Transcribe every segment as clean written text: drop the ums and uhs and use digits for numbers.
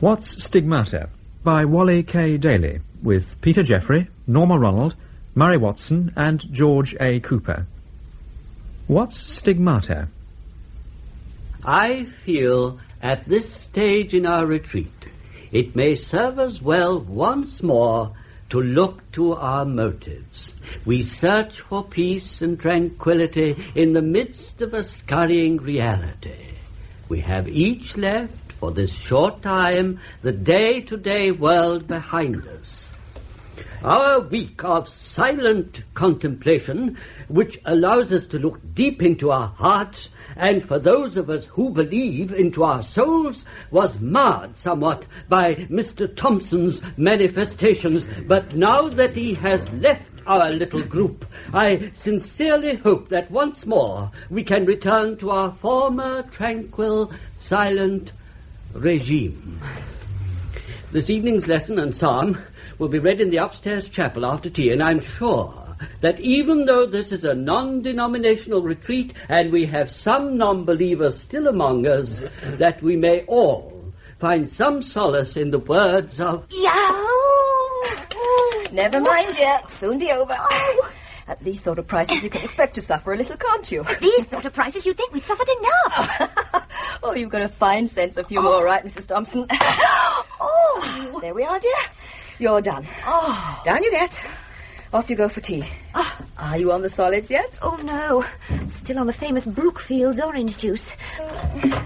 What's Stigmata? By Wally K. Daly, with Peter Jeffrey, Norma Ronald, Murray Watson and George A. Cooper. What's Stigmata? I feel at this stage in our retreat it may serve us well once more to look to our motives. We search for peace and tranquility in the midst of a scurrying reality. We have each left, for this short time, the day-to-day world behind us. Our week of silent contemplation, which allows us to look deep into our hearts, and for those of us who believe into our souls, was marred somewhat by Mr. Thompson's manifestations. But now that he has left our little group, I sincerely hope that once more we can return to our former tranquil, silent regime. This evening's lesson and psalm will be read in the upstairs chapel after tea, and I'm sure that even though this is a non-denominational retreat and we have some non-believers still among us, that we may all find some solace in the words of... Never mind yet. Soon be over. At these sort of prices, you can expect to suffer a little, can't you? At these sort of prices, you'd think we'd suffered enough. Oh, you've got a fine sense of humour, all right, Mrs. Thompson. There we are, dear. You're done. Down you get. Off you go for tea. Are you on the solids yet? Oh, no. Still on the famous Brookfields orange juice.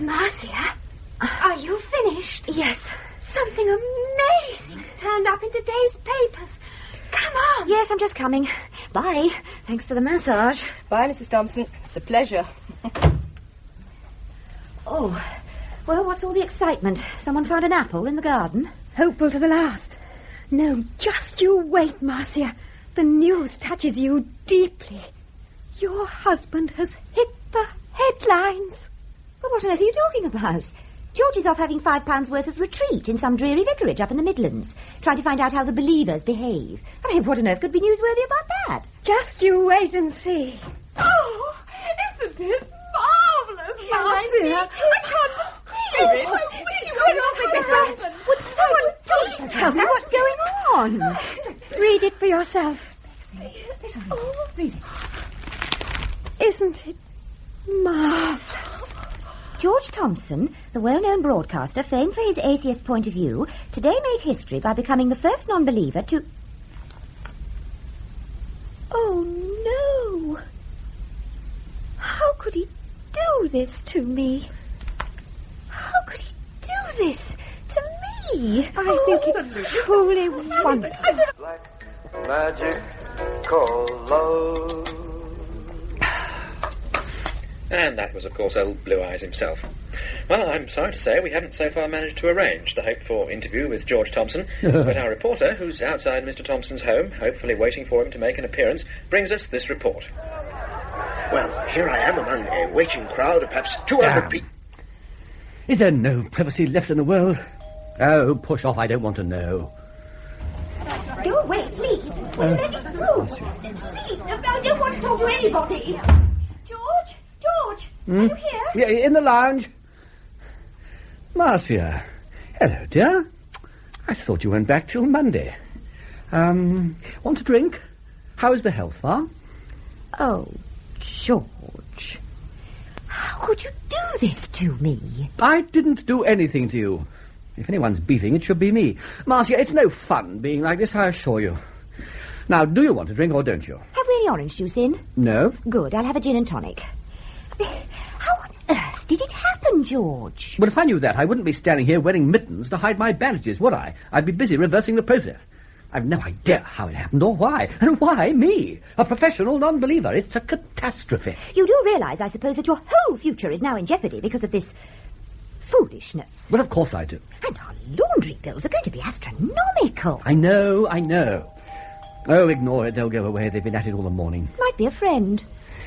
Marcia, are you finished? Yes. Something amazing's turned up in today's papers. Come on. Yes, I'm just coming. Bye. Thanks for the massage. Bye, Mrs. Thompson. It's a pleasure. Oh, well, what's all the excitement? Someone found an apple in the garden? Hopeful to the last. No, just you wait, Marcia. The news touches you deeply. Your husband has hit the headlines. Well, what on earth are you talking about? George is off having £5 worth of retreat in some dreary vicarage up in the Midlands, trying to find out how the believers behave. I mean, what on earth could be newsworthy about that? Just you wait and see. Oh, isn't it marvellous, Marcia? I can't believe it. I wish you were not with your husband. Would someone please tell me what's going on? Read it for yourself. Read it. Isn't it marvellous? George Thompson, the well-known broadcaster famed for his atheist point of view, today made history by becoming the first non-believer to... Oh, no. How could he do this to me? How could he do this to me? I think it's truly wonderful. Like magical love. And that was, of course, old Blue Eyes himself. Well, I'm sorry to say we haven't so far managed to arrange the hoped-for interview with George Thompson, but our reporter, who's outside Mr. Thompson's home, hopefully waiting for him to make an appearance, brings us this report. Well, here I am among a waiting crowd of perhaps 200 people. Is there no privacy left in the world? Oh, push off, I don't want to know. Go away, please. Let me through. Please, I don't want to talk to anybody. George, are you here? Yeah, in the lounge. Marcia. Hello, dear. I thought you went back till Monday. Want a drink? How is the health, Farm? Oh, George. How could you do this to me? I didn't do anything to you. If anyone's beefing, it should be me. Marcia, it's no fun being like this, I assure you. Now, do you want a drink or don't you? Have we any orange juice in? No. Good, I'll have a gin and tonic. How on earth did it happen, George? Well, if I knew that, I wouldn't be standing here wearing mittens to hide my bandages, would I? I'd be busy reversing the process. I've no idea how it happened or why. And why me? A professional non-believer. It's a catastrophe. You do realise, I suppose, that your whole future is now in jeopardy because of this foolishness. Well, of course I do. And our laundry bills are going to be astronomical. I know. Oh, ignore it. They'll go away. They've been at it all the morning. Might be a friend.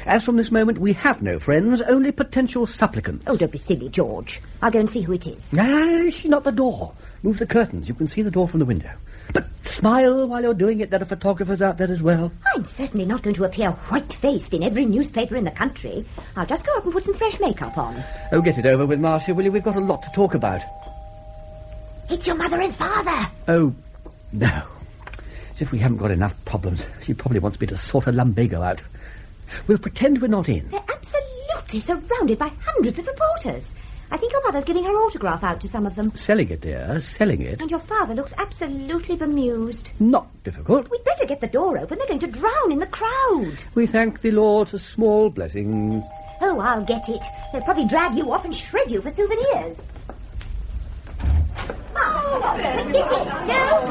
As from this moment, we have no friends, only potential supplicants. Oh, don't be silly, George. I'll go and see who it is. She's not the door. Move the curtains. You can see the door from the window. But smile while you're doing it. There are photographers out there as well. I'm certainly not going to appear white-faced in every newspaper in the country. I'll just go up and put some fresh makeup on. Oh, get it over with, Marcia, will you? We've got a lot to talk about. It's your mother and father. Oh, no. As if we haven't got enough problems. She probably wants me to sort her lumbago out. We'll pretend we're not in. They're absolutely surrounded by hundreds of reporters. I think your mother's giving her autograph out to some of them. Selling it, dear, selling it. And your father looks absolutely bemused. Not difficult. We'd better get the door open. They're going to drown in the crowd. We thank the Lord for small blessings. Oh, I'll get it. They'll probably drag you off and shred you for souvenirs. Mom, get it. No.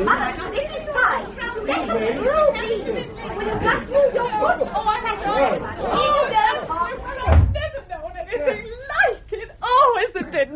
Mother, this is fine. Let them through, please. Will you just move your foot? Never known anything like it. Oh, isn't it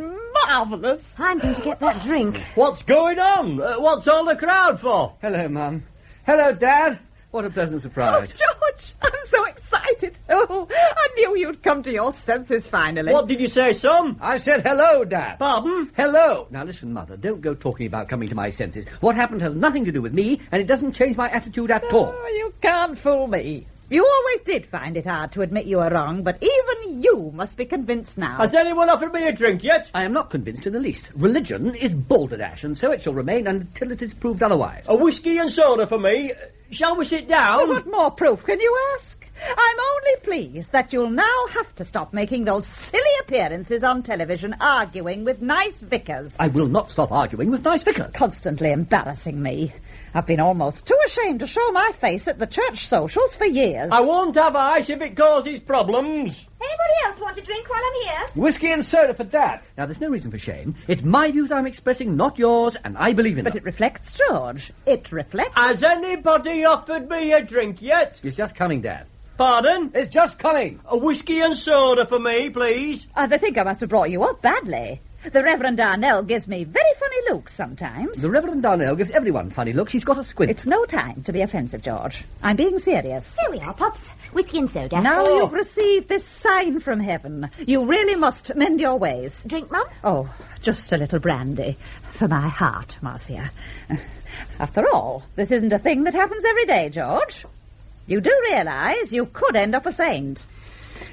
marvellous? I'm going to get that drink. What's going on? What's all the crowd for? Hello, Mum. Hello, Dad. What a pleasant surprise. Oh, George, I'm so excited. Oh, I knew you'd come to your senses finally. What did you say, son? I said hello, Dad. Pardon? Hello. Now, listen, Mother, don't go talking about coming to my senses. What happened has nothing to do with me, and it doesn't change my attitude at all. Oh, you can't fool me. You always did find it hard to admit you were wrong, but even you must be convinced now. Has anyone offered me a drink yet? I am not convinced in the least. Religion is balderdash, and so it shall remain until it is proved otherwise. A whiskey and soda for me. Shall we sit down? What more proof can you ask? I'm only pleased that you'll now have to stop making those silly appearances on television arguing with nice vicars. I will not stop arguing with nice vicars. Constantly embarrassing me. I've been almost too ashamed to show my face at the church socials for years. I won't have ice if it causes problems. Anybody else want a drink while I'm here? Whiskey and soda for Dad. Now, there's no reason for shame. It's my views I'm expressing, not yours, and I believe in them. But it reflects, George. It reflects. Has anybody offered me a drink yet? It's just coming, Dad. Pardon? It's just coming. A whiskey and soda for me, please. I think I must have brought you up badly. The Reverend Darnell gives me very funny looks sometimes. The Reverend Darnell gives everyone funny looks. He's got a squint. It's no time to be offensive, George. I'm being serious. Here we are, Pops. Whiskey and soda. Now you've received this sign from heaven. You really must mend your ways. Drink, Mum? Oh, just a little brandy. For my heart, Marcia. After all, this isn't a thing that happens every day, George. You do realise you could end up a saint.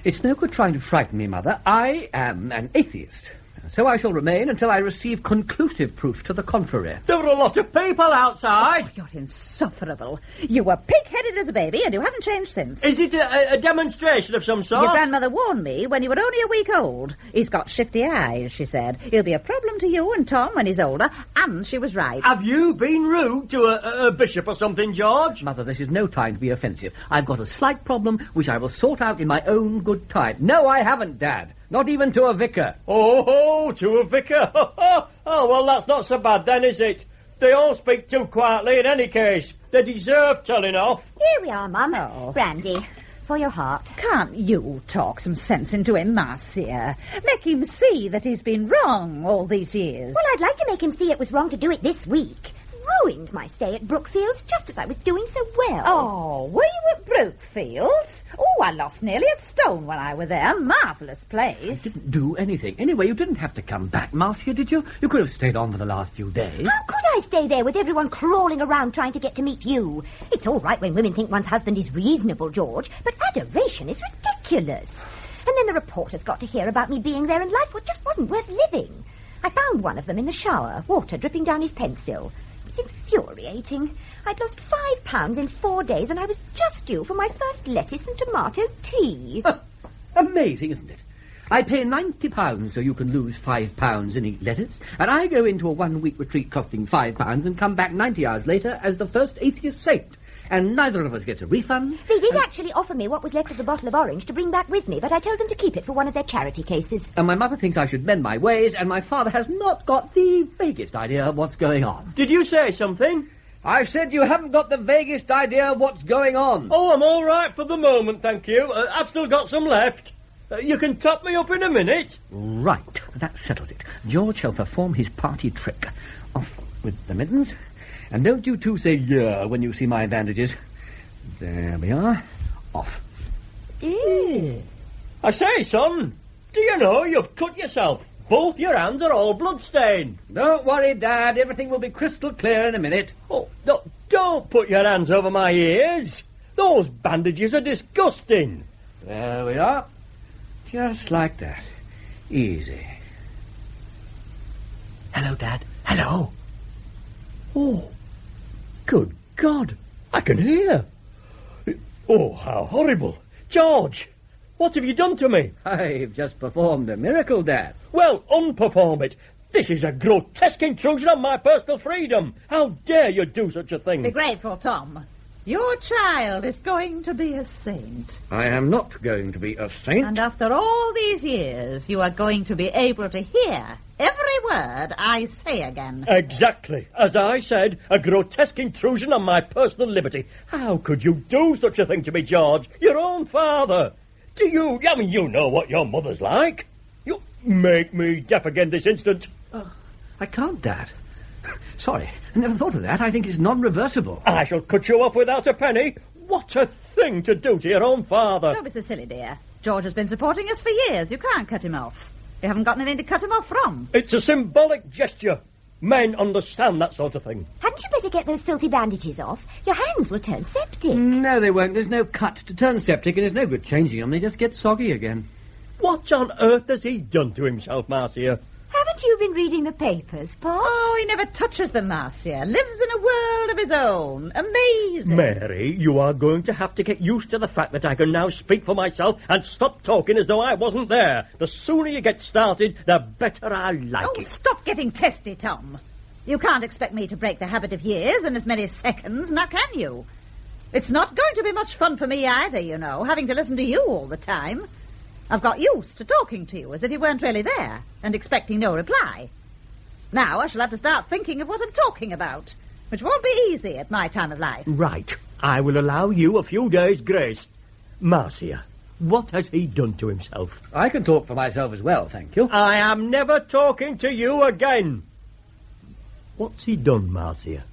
It's no good trying to frighten me, Mother. I am an atheist. So I shall remain until I receive conclusive proof to the contrary. There were a lot of people outside. Oh, you're insufferable. You were pig-headed as a baby, and you haven't changed since. Is it a demonstration of some sort? Your grandmother warned me when you were only a week old. He's got shifty eyes, she said. He'll be a problem to you and Tom when he's older, and she was right. Have you been rude to a bishop or something, George? Mother, this is no time to be offensive. I've got a slight problem which I will sort out in my own good time. No, I haven't, Dad. Not even to a vicar. Oh, to a vicar. Oh, well, that's not so bad then, is it? They all speak too quietly in any case. They deserve telling off. Here we are, Mum. Oh. Brandy. For your heart. Can't you talk some sense into him, Marcia? Make him see that he's been wrong all these years. Well, I'd like to make him see it was wrong to do it this week. Ruined my stay at Brookfields just as I was doing so well. Oh, were you at Brookfields? Oh, I lost nearly a stone when I was there. Marvellous place. I didn't do anything. Anyway, you didn't have to come back, Marcia, did you? You could have stayed on for the last few days. How could I stay there with everyone crawling around trying to get to meet you? It's all right when women think one's husband is reasonable, George, but adoration is ridiculous. And then the reporters got to hear about me being there and life just wasn't worth living. I found one of them in the shower, water dripping down his pencil. It's infuriating. I'd lost £5 in 4 days, and I was just due for my first lettuce and tomato tea. Amazing, isn't it? I pay £90 so you can lose £5 and eat lettuce, and I go into a 1-week retreat costing £5 and come back 90 hours later as the first atheist saint. And neither of us gets a refund. They did actually offer me what was left of the bottle of orange to bring back with me, but I told them to keep it for one of their charity cases. And my mother thinks I should mend my ways, and my father has not got the vaguest idea of what's going on. Did you say something? I said you haven't got the vaguest idea of what's going on. Oh, I'm all right for the moment, thank you. I've still got some left. You can top me up in a minute. Right, that settles it. George shall perform his party trick. Off with the mittens. And don't you two say yeah when you see my bandages. There we are. Off. Ew. I say, son, do you know you've cut yourself? Both your hands are all blood-stained. Don't worry, Dad. Everything will be crystal clear in a minute. Oh, don't put your hands over my ears. Those bandages are disgusting. There we are. Just like that. Easy. Hello. Hello, Dad. Hello. Oh, good God. I can hear. Oh, how horrible. George, what have you done to me? I've just performed a miracle, Dad. Well, unperform it. This is a grotesque intrusion on my personal freedom. How dare you do such a thing? Be grateful, Tom. Your child is going to be a saint. I am not going to be a saint. And after all these years, you are going to be able to hear every word I say again. Exactly. As I said, a grotesque intrusion on my personal liberty. How could you do such a thing to me, George? Your own father. You know what your mother's like. You make me deaf again this instant. I can't, Dad. Sorry, I never thought of that. I think it's non-reversible. I shall cut you off without a penny. What a thing to do to your own father. Don't be so silly, dear. George has been supporting us for years. You can't cut him off. You haven't got anything to cut him off from. It's a symbolic gesture. Men understand that sort of thing. Hadn't you better get those filthy bandages off? Your hands will turn septic. No, they won't. There's no cut to turn septic, and there's no good changing them. They just get soggy again. What on earth has he done to himself, Marcia? Haven't you been reading the papers, Paul? Oh, he never touches them, Marcia. Lives in a world of his own. Amazing. Mary, you are going to have to get used to the fact that I can now speak for myself and stop talking as though I wasn't there. The sooner you get started, the better I like it. Stop getting testy, Tom. You can't expect me to break the habit of years in as many seconds, now can you? It's not going to be much fun for me either, you know, having to listen to you all the time. I've got used to talking to you as if you weren't really there and expecting no reply. Now I shall have to start thinking of what I'm talking about, which won't be easy at my time of life. Right. I will allow you a few days' grace. Marcia, what has he done to himself? I can talk for myself as well, thank you. I am never talking to you again. What's he done, Marcia?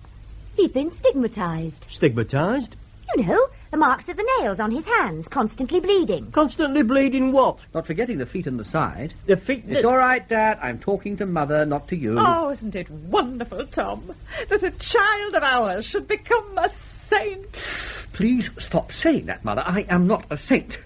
He's been stigmatized. Stigmatized? You know, the marks of the nails on his hands, constantly bleeding. Constantly bleeding what? Not forgetting the feet and the side. The feet... It's all right, Dad. I'm talking to Mother, not to you. Oh, isn't it wonderful, Tom, that a child of ours should become a saint? Please stop saying that, Mother. I am not a saint.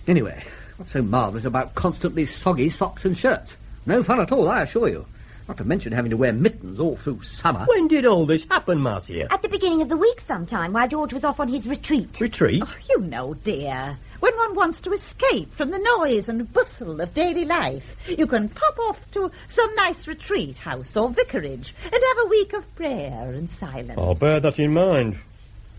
Anyway, what's so marvellous about constantly soggy socks and shirts? No fun at all, I assure you. Not to mention having to wear mittens all through summer. When did all this happen, Marcia? At the beginning of the week sometime, while George was off on his retreat. Retreat? Oh, you know, dear, when one wants to escape from the noise and bustle of daily life, you can pop off to some nice retreat house or vicarage and have a week of prayer and silence. I'll bear that in mind.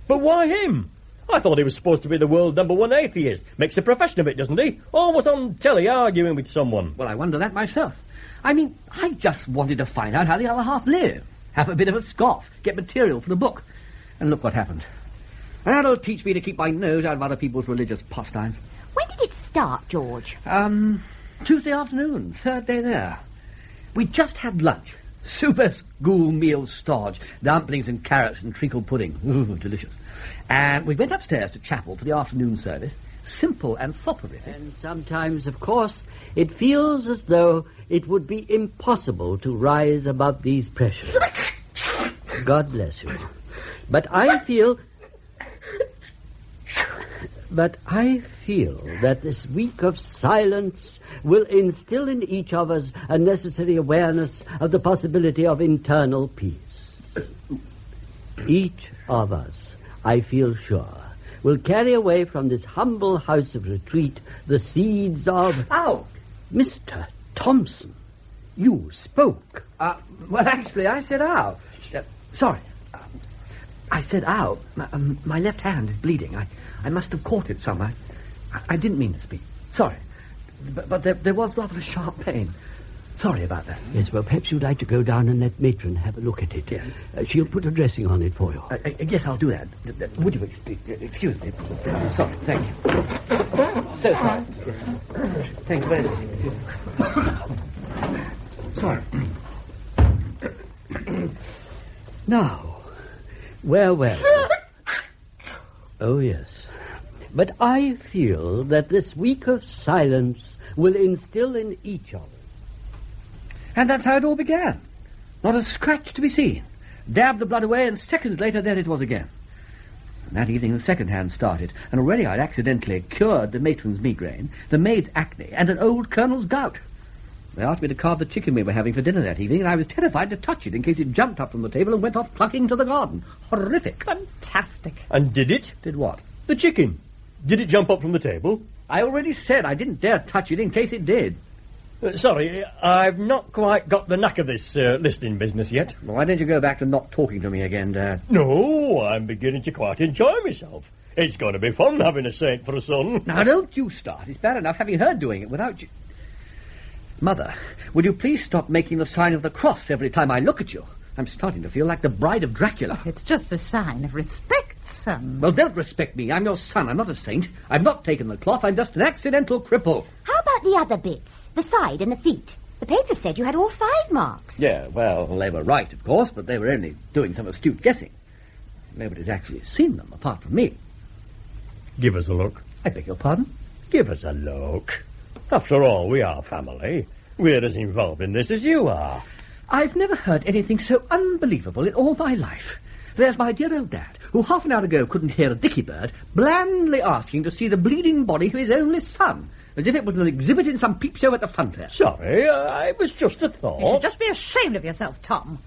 But why him? I thought he was supposed to be the world #1 atheist. Makes a profession of it, doesn't he? Always on telly arguing with someone. Well, I wonder that myself. I mean, I just wanted to find out how the other half live. Have a bit of a scoff. Get material for the book. And look what happened. That'll teach me to keep my nose out of other people's religious pastimes. When did it start, George? Tuesday afternoon. Third day there. We just had lunch. Super school meal stodge. Dumplings and carrots and treacle pudding. Ooh, delicious. And we went upstairs to chapel for the afternoon service. Simple and soporific. And sometimes, of course, it feels as though it would be impossible to rise above these pressures. God bless you. But I feel that this week of silence will instill in each of us a necessary awareness of the possibility of internal peace. Each of us, I feel sure, will carry away from this humble house of retreat the seeds of... Ow! Mr. Thompson, you spoke. Well, actually, I said ow. Sorry. I said ow. My left hand is bleeding. I must have caught it somewhere. I didn't mean to speak. Sorry. But there was rather a sharp pain. Sorry about that. Yes, well, perhaps you'd like to go down and let Matron have a look at it. Yes. She'll put a dressing on it for you. Yes, I'll do that. Would you excuse me? Sorry, thank you. So sorry. Thank you very much. Sorry. Now, well. Oh, yes. But I feel that this week of silence will instill in each of us. And that's how it all began. Not a scratch to be seen. Dabbed the blood away, and seconds later, there it was again. And that evening, the second hand started, and already I'd accidentally cured the matron's migraine, the maid's acne, and an old colonel's gout. They asked me to carve the chicken we were having for dinner that evening, and I was terrified to touch it in case it jumped up from the table and went off clucking to the garden. Horrific. Fantastic. And did it? Did what? The chicken. Did it jump up from the table? I already said I didn't dare touch it in case it did. Sorry, I've not quite got the knack of this listening business yet. Well, why don't you go back to not talking to me again, Dad? No, I'm beginning to quite enjoy myself. It's going to be fun having a saint for a son. Now, don't you start. It's bad enough having her doing it without you. Mother, will you please stop making the sign of the cross every time I look at you? I'm starting to feel like the bride of Dracula. It's just a sign of respect, son. Well, don't respect me. I'm your son. I'm not a saint. I've not taken the cloth. I'm just an accidental cripple. How about the other bits? The side and the feet? The paper said you had all 5 marks. Yeah, well, they were right, of course, but they were only doing some astute guessing. Nobody's actually seen them, apart from me. Give us a look. I beg your pardon? Give us a look. After all, we are family. We're as involved in this as you are. I've never heard anything so unbelievable in all my life. There's my dear old dad, who half an hour ago couldn't hear a dicky bird, blandly asking to see the bleeding body of his only son, as if it was an exhibit in some peep show at the fun fair. Sorry, it was just a thought. You should just be ashamed of yourself, Tom.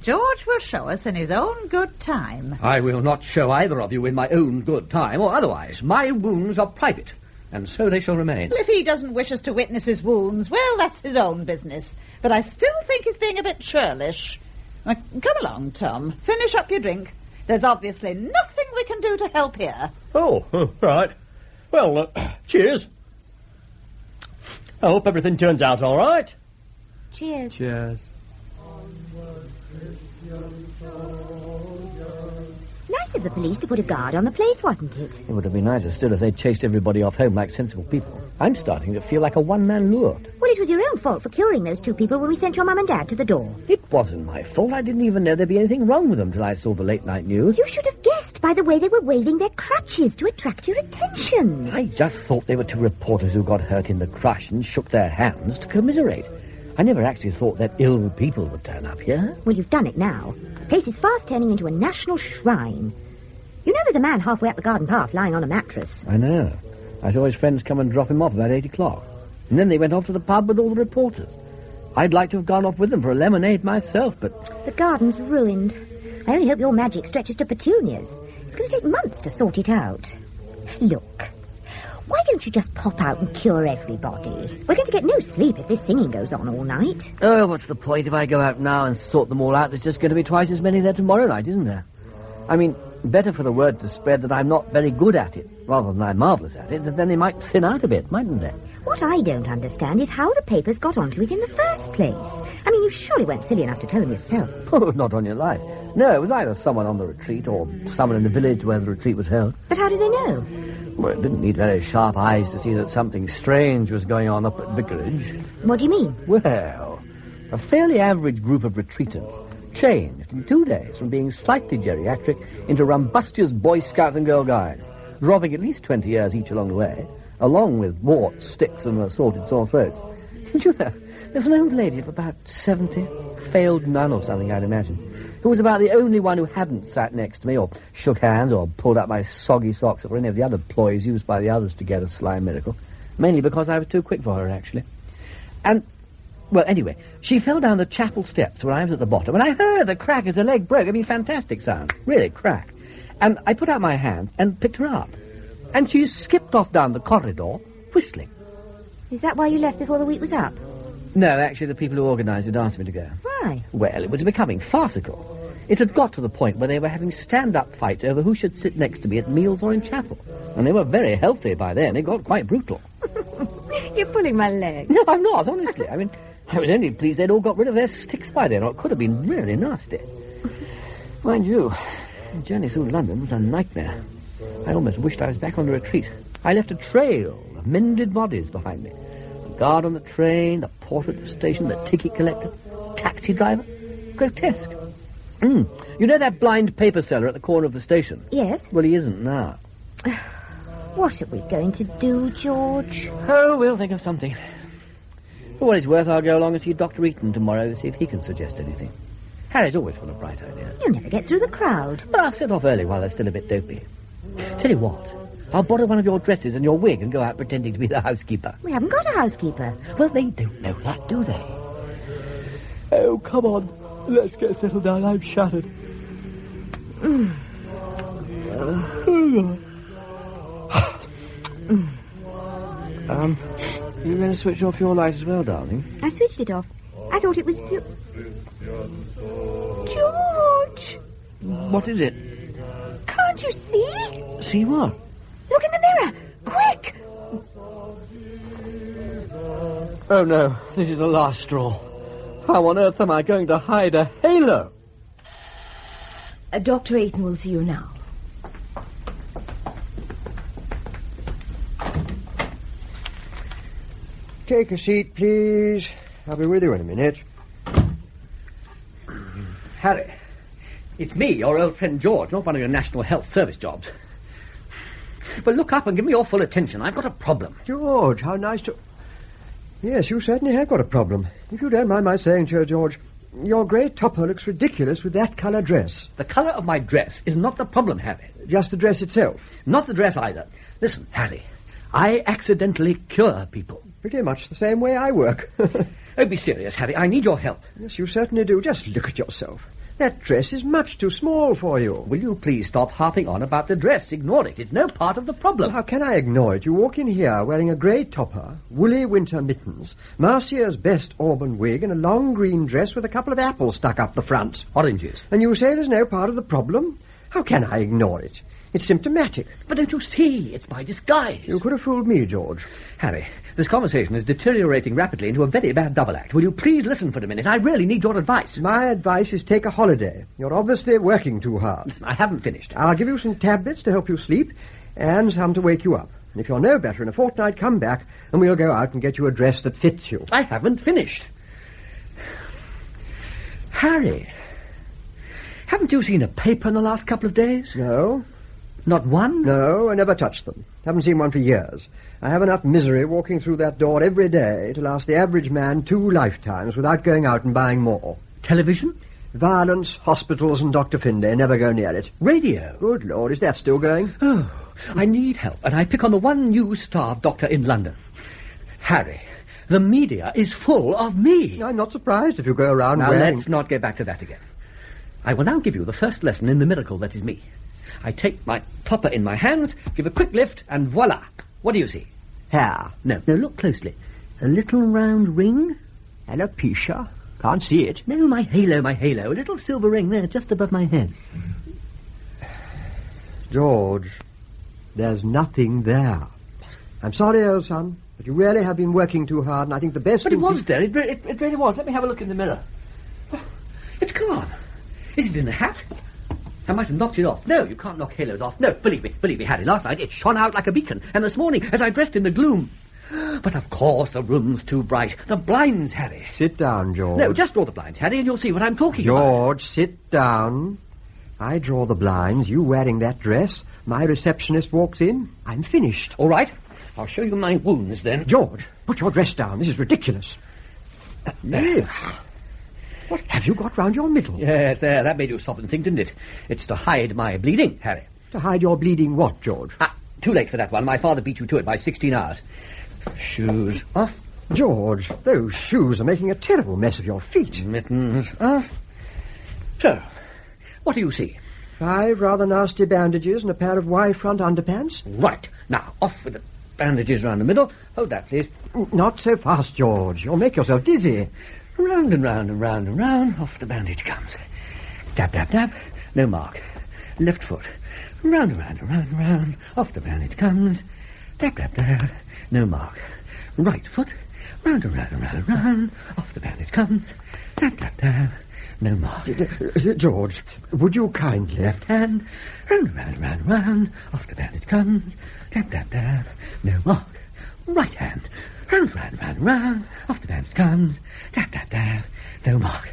George will show us in his own good time. I will not show either of you in my own good time, or otherwise. My wounds are private, and so they shall remain. Well, if he doesn't wish us to witness his wounds, well, that's his own business. But I still think he's being a bit churlish. Now, come along, Tom. Finish up your drink. There's obviously nothing we can do to help here. Oh, right. Well, cheers. I hope everything turns out all right. Cheers. Cheers. Nice of the police to put a guard on the place, wasn't it? It would have been nicer still if they'd chased everybody off home like sensible people. I'm starting to feel like a one-man lure. Well, it was your own fault for curing those 2 people when we sent your mum and dad to the door. It wasn't my fault. I didn't even know there'd be anything wrong with them till I saw the late-night news. You should have guessed by the way they were waving their crutches to attract your attention. I just thought they were 2 reporters who got hurt in the crush and shook their hands to commiserate. I never actually thought that ill people would turn up here. Well, you've done it now. The place is fast turning into a national shrine. You know there's a man halfway up the garden path lying on a mattress. I know. I saw his friends come and drop him off about 8 o'clock. And then they went off to the pub with all the reporters. I'd like to have gone off with them for a lemonade myself, but... The garden's ruined. I only hope your magic stretches to petunias. It's going to take months to sort it out. Look, why don't you just pop out and cure everybody? We're going to get no sleep if this singing goes on all night. Oh, what's the point? If I go out now and sort them all out, there's just going to be twice as many there tomorrow night, isn't there? I mean, better for the word to spread that I'm not very good at it, rather than I'm marvellous at it, then they might thin out a bit, mightn't they? What I don't understand is how the papers got onto it in the first place. I mean, you surely weren't silly enough to tell them yourself. Oh, not on your life. No, it was either someone on the retreat or someone in the village where the retreat was held. But how did they know? Well, it didn't need very sharp eyes to see that something strange was going on up at Vicarage. What do you mean? Well, a fairly average group of retreatants changed in 2 days from being slightly geriatric into rumbustious Boy Scout and Girl Guides, dropping at least 20 years each along the way, along with warts, sticks, and assorted sore throats. Did you know, there's an old lady of about 70, failed nun or something, I'd imagine, who was about the only one who hadn't sat next to me or shook hands or pulled up my soggy socks or any of the other ploys used by the others to get a sly miracle, mainly because I was too quick for her, actually. And... well, anyway, she fell down the chapel steps where I was at the bottom, and I heard a crack as her leg broke. I mean, fantastic sound. Really, crack. And I put out my hand and picked her up. And she skipped off down the corridor, whistling. Is that why you left before the week was up? No, actually, the people who organised it asked me to go. Why? Well, it was becoming farcical. It had got to the point where they were having stand-up fights over who should sit next to me at meals or in chapel. And they were very healthy by then. It got quite brutal. You're pulling my leg. No, I'm not, honestly. I mean... I was only pleased they'd all got rid of their sticks by then, or it could have been really nasty. Mind you, the journey through London was a nightmare. I almost wished I was back on the retreat. I left a trail of mended bodies behind me. The guard on the train, the porter at the station, the ticket collector, taxi driver. Grotesque. You know that blind paper seller at the corner of the station? Yes. Well, he isn't now. What are we going to do, George? Oh, we'll think of something. For what it's worth, I'll go along and see Dr. Eaton tomorrow to see if he can suggest anything. Harry's always full of bright ideas. You'll never get through the crowd. But I'll set off early while they're still a bit dopey. Tell you what, I'll borrow one of your dresses and your wig and go out pretending to be the housekeeper. We haven't got a housekeeper. Well, they don't know that, do they? Oh, come on. Let's get settled down. I'm shattered. You going to switch off your light as well, darling? I switched it off. I thought it was you. George! What is it? Can't you see? See what? Look in the mirror! Quick! Oh, no. This is the last straw. How on earth am I going to hide a halo? Dr. Ayton will see you now. Take a seat, please. I'll be with you in a minute. Harry, it's me, your old friend George, not one of your National Health Service jobs. Well, look up and give me your full attention. I've got a problem. George, how nice to... Yes, you certainly have got a problem. If you don't mind my saying to you, George, your grey topper looks ridiculous with that colour dress. The colour of my dress is not the problem, Harry. Just the dress itself? Not the dress either. Listen, Harry, I accidentally cure people. Pretty much the same way I work. Oh, be serious, Harry. I need your help. Yes, you certainly do. Just look at yourself. That dress is much too small for you. Will you please stop harping on about the dress? Ignore it. It's no part of the problem. Well, how can I ignore it? You walk in here wearing a grey topper, woolly winter mittens, Marcia's best auburn wig, and a long green dress with a couple of apples stuck up the front. Oranges. And you say there's no part of the problem? How can I ignore it? It's symptomatic. But don't you see? It's by disguise. You could have fooled me, George. Harry, this conversation is deteriorating rapidly into a very bad double act. Will you please listen for a minute? I really need your advice. My advice is take a holiday. You're obviously working too hard. Listen, I haven't finished. I'll give you some tablets to help you sleep and some to wake you up. And if you're no better in a fortnight, come back and we'll go out and get you a dress that fits you. I haven't finished. Harry, haven't you seen a paper in the last couple of days? No. Not one? No, I never touched them. Haven't seen one for years. I have enough misery walking through that door every day to last the average man 2 lifetimes without going out and buying more. Television? Violence, hospitals, and Dr. Findlay. Never go near it. Radio? Good Lord, is that still going? Oh, I need help, and I pick on the one news-starved doctor in London. Harry, the media is full of me. I'm not surprised if you go around now, wearing... let's not get back to that again. I will now give you the first lesson in the miracle that is me. I take my topper in my hands, give a quick lift, and voila. What do you see? Hair. No, look closely. A little round ring? Alopecia? Can't see it. No, my halo. A little silver ring there, just above my head. George, there's nothing there. I'm sorry, old son, but you really have been working too hard, and I think the best... But it was there. It really was. Let me have a look in the mirror. Oh, it's gone. Is it in the hat? I might have knocked it off. No, you can't knock halos off. No, believe me, Harry, last night it shone out like a beacon, and this morning, as I dressed in the gloom... But of course the room's too bright. The blinds, Harry. Sit down, George. No, just draw the blinds, Harry, and you'll see what I'm talking about. George, sit down. I draw the blinds, you wearing that dress. My receptionist walks in. I'm finished. All right. I'll show you my wounds, then. George, put your dress down. This is ridiculous. There. What have you got round your middle? Yes, there. That made you stop and think, didn't it? It's to hide my bleeding, Harry. To hide your bleeding what, George? Too late for that one. My father beat you to it by 16 hours. Shoes off. George, those shoes are making a terrible mess of your feet. Mittens off. So, what do you see? 5 rather nasty bandages and a pair of Y-front underpants. Right. Now, off with the bandages round the middle. Hold that, please. Not so fast, George. You'll make yourself dizzy. Round and round and round and round. Off the bandage comes. Dab, dab, dab. No mark. Left foot. Round and round and round and round. Off the bandage comes. Dab, dab, dab. No mark. Right foot. Round and round and round and round. Off the bandage comes. Dab, dab, dab. No mark. George, would you kindly... Left hand. Round and round and round and round. Off the bandage comes. Dab, dab, dab. No mark. Right hand. Round and round and round. Off the bandage comes. Dab, dab, dab. No mark.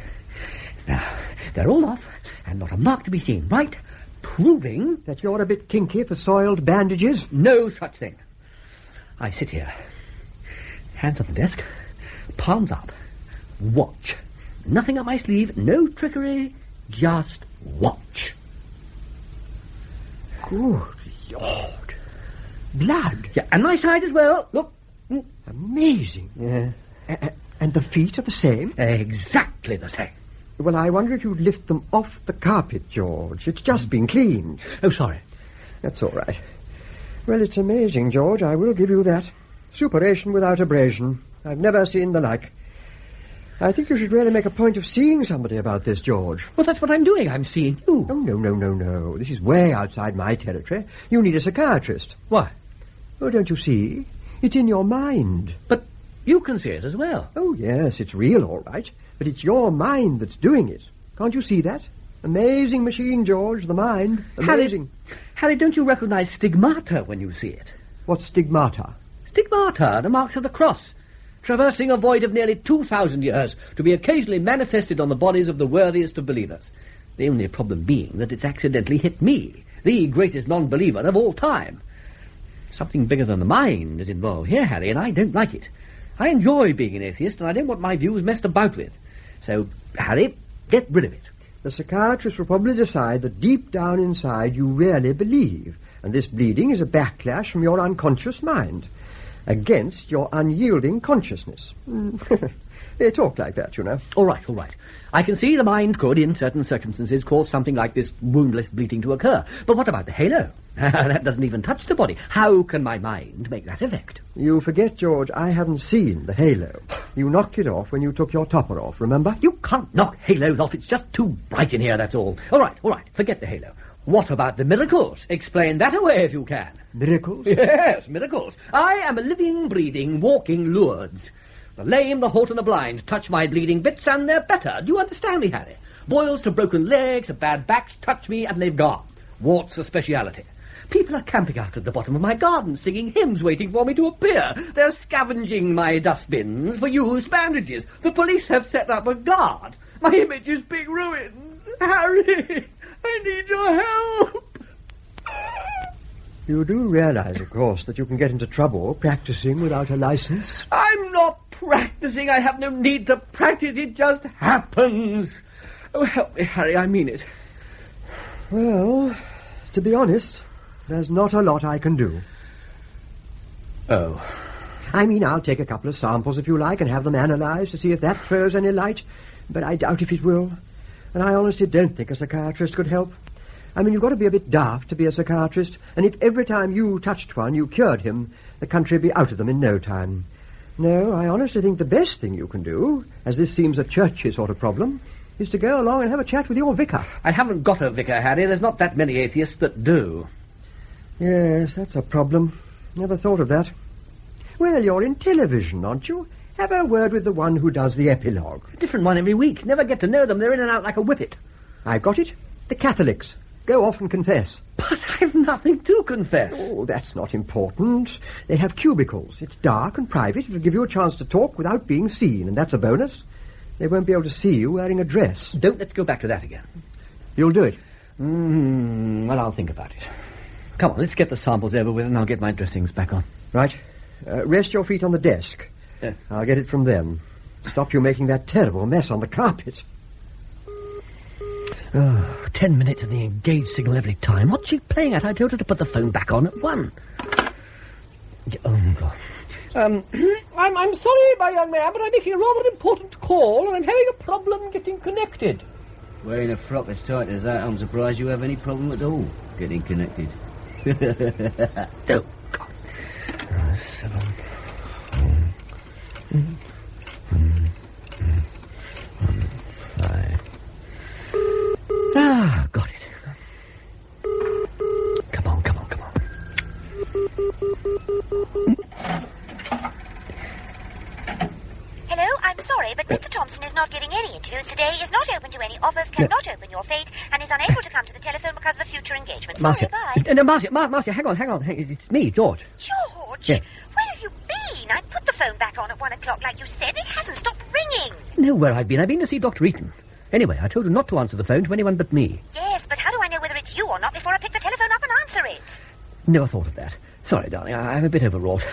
Now, they're all off, and not a mark to be seen, right? Proving... that you're a bit kinky for soiled bandages? No such thing. I sit here. Hands on the desk. Palms up. Watch. Nothing up my sleeve. No trickery. Just watch. Good Lord. blood. Yeah, and my side as well. Look. Amazing. Yeah. And the feet are the same? Exactly the same. Well, I wonder if you'd lift them off the carpet, George. It's just been cleaned. Oh, sorry. That's all right. Well, it's amazing, George. I will give you that. Suppuration without abrasion. I've never seen the like. I think you should really make a point of seeing somebody about this, George. Well, that's what I'm doing. I'm seeing you. Oh, no. This is way outside my territory. You need a psychiatrist. Why? Oh, don't you see? It's in your mind. But you can see it as well. Oh, yes, it's real, all right. But it's your mind that's doing it. Can't you see that? Amazing machine, George, the mind. Amazing. Harry, don't you recognize stigmata when you see it? What's stigmata? Stigmata, the marks of the cross, traversing a void of nearly 2,000 years to be occasionally manifested on the bodies of the worthiest of believers. The only problem being that it's accidentally hit me, the greatest non-believer of all time. Something bigger than the mind is involved here, Harry, and I don't like it. I enjoy being an atheist, and I don't want my views messed about with. So, Harry, get rid of it. The psychiatrist will probably decide that deep down inside you really believe, and this bleeding is a backlash from your unconscious mind against your unyielding consciousness. They talk like that, you know. All right. I can see the mind could, in certain circumstances, cause something like this woundless bleeding to occur. But what about the halo? That doesn't even touch the body. How can my mind make that effect? You forget, George, I haven't seen the halo. You knocked it off when you took your topper off, remember? You can't knock halos off. It's just too bright in here, that's all. All right. Forget the halo. What about the miracles? Explain that away if you can. Miracles? Yes, miracles. I am a living, breathing, walking Lourdes. The lame, the halt, and the blind touch my bleeding bits, and they're better. Do you understand me, Harry? Boils to broken legs, to bad backs, touch me, and they've gone. Warts a speciality. People are camping out at the bottom of my garden, singing hymns, waiting for me to appear. They're scavenging my dustbins for used bandages. The police have set up a guard. My image is being ruined. Harry, I need your help. You do realize, of course, that you can get into trouble practicing without a license? I'm not practicing. I have no need to practice. It just happens. Oh, help me, Harry. I mean it. Well, to be honest, there's not a lot I can do. Oh. I mean, I'll take a couple of samples, if you like, and have them analysed to see if that throws any light. But I doubt if it will. And I honestly don't think a psychiatrist could help. I mean, you've got to be a bit daft to be a psychiatrist, and if every time you touched one you cured him, the country would be out of them in no time. No, I honestly think the best thing you can do, as this seems a churchy sort of problem, is to go along and have a chat with your vicar. I haven't got a vicar, Harry. There's not that many atheists that do. Yes, that's a problem. Never thought of that. Well, you're in television, aren't you? Have a word with the one who does the epilogue. A different one every week. Never get to know them. They're in and out like a whippet. I've got it. The Catholics. Go off and confess. But I've nothing to confess. Oh, that's not important. They have cubicles. It's dark and private. It'll give you a chance to talk without being seen, and that's a bonus. They won't be able to see you wearing a dress. Let's go back to that again. You'll do it? Well, I'll think about it. Come on, let's get the samples over with and I'll get my dressings back on. Right. Rest your feet on the desk. I'll get it from them. Stop you making that terrible mess on the carpet. 10 minutes of the engaged signal every time. What's she playing at? I told her to put the phone back on at 1. Oh, God. I'm sorry, my young man, but I'm making a rather important call and I'm having a problem getting connected. Wearing a frock as tight as that, I'm surprised you have any problem at all getting connected. Oh, God. 7. Got it. Come on. Hello, I'm sorry, but Mr. Thompson is not giving any interviews today, is not open to any offers, cannot open your fate, and is unable to come to the telephone because of a future engagement. Sorry, bye. Marcia, hang on. It's me, George. George? Yeah. Where have you been? I put the phone back on at 1 o'clock like you said. It hasn't stopped ringing. You know where I've been. I've been to see Dr. Eaton. Anyway, I told her not to answer the phone to anyone but me. Yes, but how do I know whether it's you or not before I pick the telephone up and answer it? Never thought of that. Sorry, darling, I'm a bit overwrought.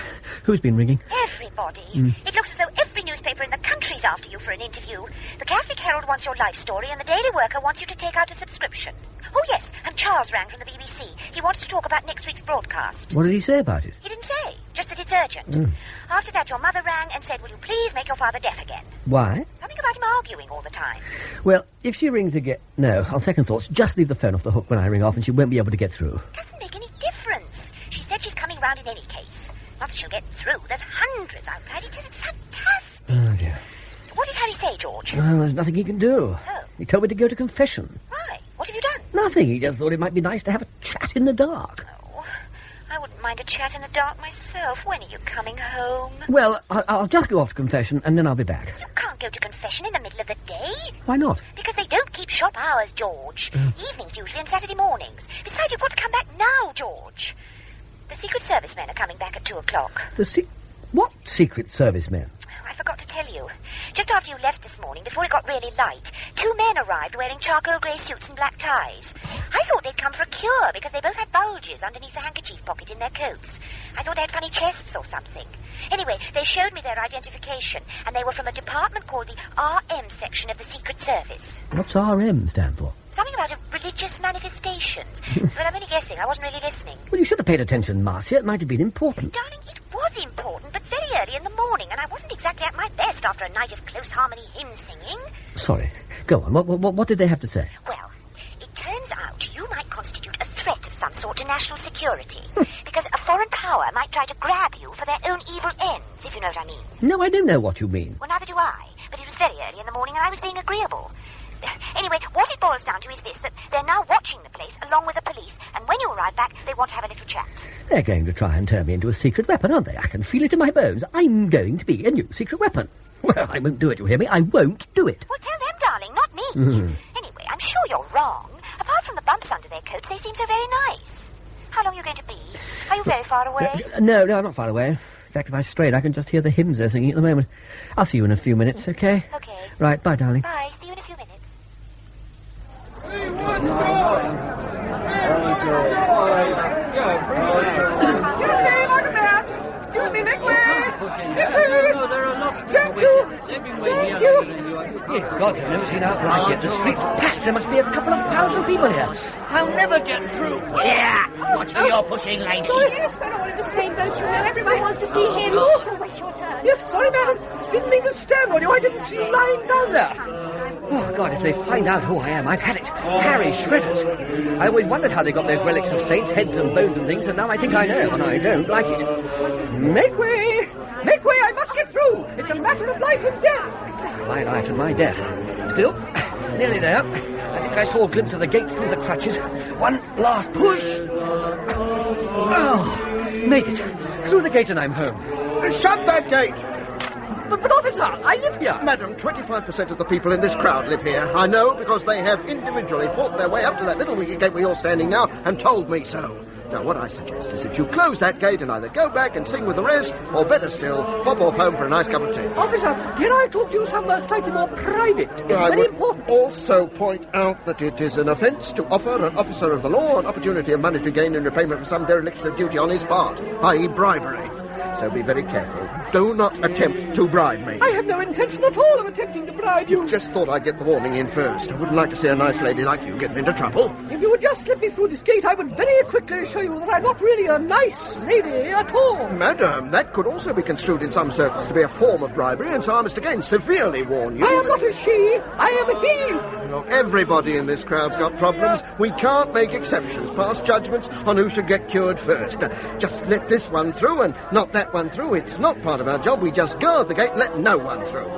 Who's been ringing? Everybody. It looks as though every newspaper in the country's after you for an interview. The Catholic Herald wants your life story, and the Daily Worker wants you to take out a subscription. Oh, yes, and Charles rang from the BBC. He wanted to talk about next week's broadcast. What did he say about it? He didn't say, just that it's urgent. After that, your mother rang and said, will you please make your father deaf again? Why? Something about him arguing all the time. Well, if she rings again... No, on second thoughts, just leave the phone off the hook when I ring off and she won't be able to get through. Doesn't make any difference. She said she's coming round in any case. Not that she'll get through. There's hundreds outside. It isn't fantastic. Oh, dear. What did Harry say, George? Well, there's nothing he can do. Oh. He told me to go to confession. Why? What have you done? Nothing. He just thought it might be nice to have a chat in the dark. Oh, I wouldn't mind a chat in the dark myself. When are you coming home? Well, I'll just go off to confession and then I'll be back. You can't go to confession in the middle of the day. Why not? Because they don't keep shop hours, George. Evenings usually and Saturday mornings. Besides, you've got to come back now, George. The Secret Service men are coming back at 2 o'clock. What Secret Service men? I forgot to tell you. Just after you left this morning, before it got really light, 2 men arrived wearing charcoal grey suits and black ties. I thought they'd come for a cure because they both had bulges underneath the handkerchief pocket in their coats. I thought they had funny chests or something. Anyway, they showed me their identification, and they were from a department called the RM section of the Secret Service. What's RM stand for? Something about religious manifestations. But I'm only guessing. I wasn't really listening. Well, you should have paid attention, Marcia. It might have been important. Darling, it was important, but very early in the morning, and I wasn't exactly at my best after a night of close harmony hymn singing. Sorry. Go on. What did they have to say? Well, it turns out you might constitute a threat of some sort to national security, because a foreign power might try to grab you for their own evil ends, if you know what I mean. No, I don't know what you mean. Well, neither do I, but it was very early in the morning and I was being agreeable. Anyway, what it boils down to is this, that they're now watching the place along with the police, and when you arrive back, they want to have a little chat. They're going to try and turn me into a secret weapon, aren't they? I can feel it in my bones. I'm going to be a new secret weapon. Well, I won't do it, you hear me? I won't do it. Well, tell them, darling, not me. Anyway, I'm sure you're wrong. Apart from the bumps under their coats, they seem so very nice. How long are you going to be? Are you very far away? No, I'm not far away. In fact, if I strayed, I can just hear the hymns they're singing at the moment. I'll see you in a few minutes, okay? Okay. Right, bye, darling. Bye. See you in a few minutes. Excuse me, make way! God, I've never seen out like it. The street's packed. There must be a couple of thousand people here. I'll never get through. Yeah, watch who you're pushing, lady. Yes, we're all in the same boat, you know. Everyone wants to see him. So wait your turn. Yes, sorry, madam. Didn't mean to stand on you. I didn't see you lying down there. Oh, God, if they find out who I am, I've had it. Harry Shredders. I always wondered how they got those relics of saints, heads and bones and things, and now I think I know, and I don't like it. Make way! Make way! I must get through! It's a matter of life and death! My life and my death. Still, nearly there. I think I saw a glimpse of the gate through the crutches. One last push. Oh, made it. Through the gate and I'm home. Shut that gate! But officer, I live here. Madam, 25% of the people in this crowd live here. I know because they have individually fought their way up to that little wicket gate where you're standing now and told me so. Now, what I suggest is that you close that gate and either go back and sing with the rest, or better still, pop off home for a nice cup of tea. Officer, can I talk to you somewhere slightly more private? It's very important. Also point out that it is an offence to offer an officer of the law an opportunity of monetary gain in repayment for some dereliction of duty on his part, i.e. bribery. So be very careful. Do not attempt to bribe me. I have no intention at all of attempting to bribe you. Just thought I'd get the warning in first. I wouldn't like to see a nice lady like you getting into trouble. If you would just slip me through this gate, I would very quickly show you that I'm not really a nice lady at all. Madam, that could also be construed in some circles to be a form of bribery, and so I must again severely warn you. I am not a she. I am a he. Well, everybody in this crowd's got problems. We can't make exceptions, pass judgments on who should get cured first. Just let this one through and not that one through. It's not part of our job. We just guard the gate and let no one through.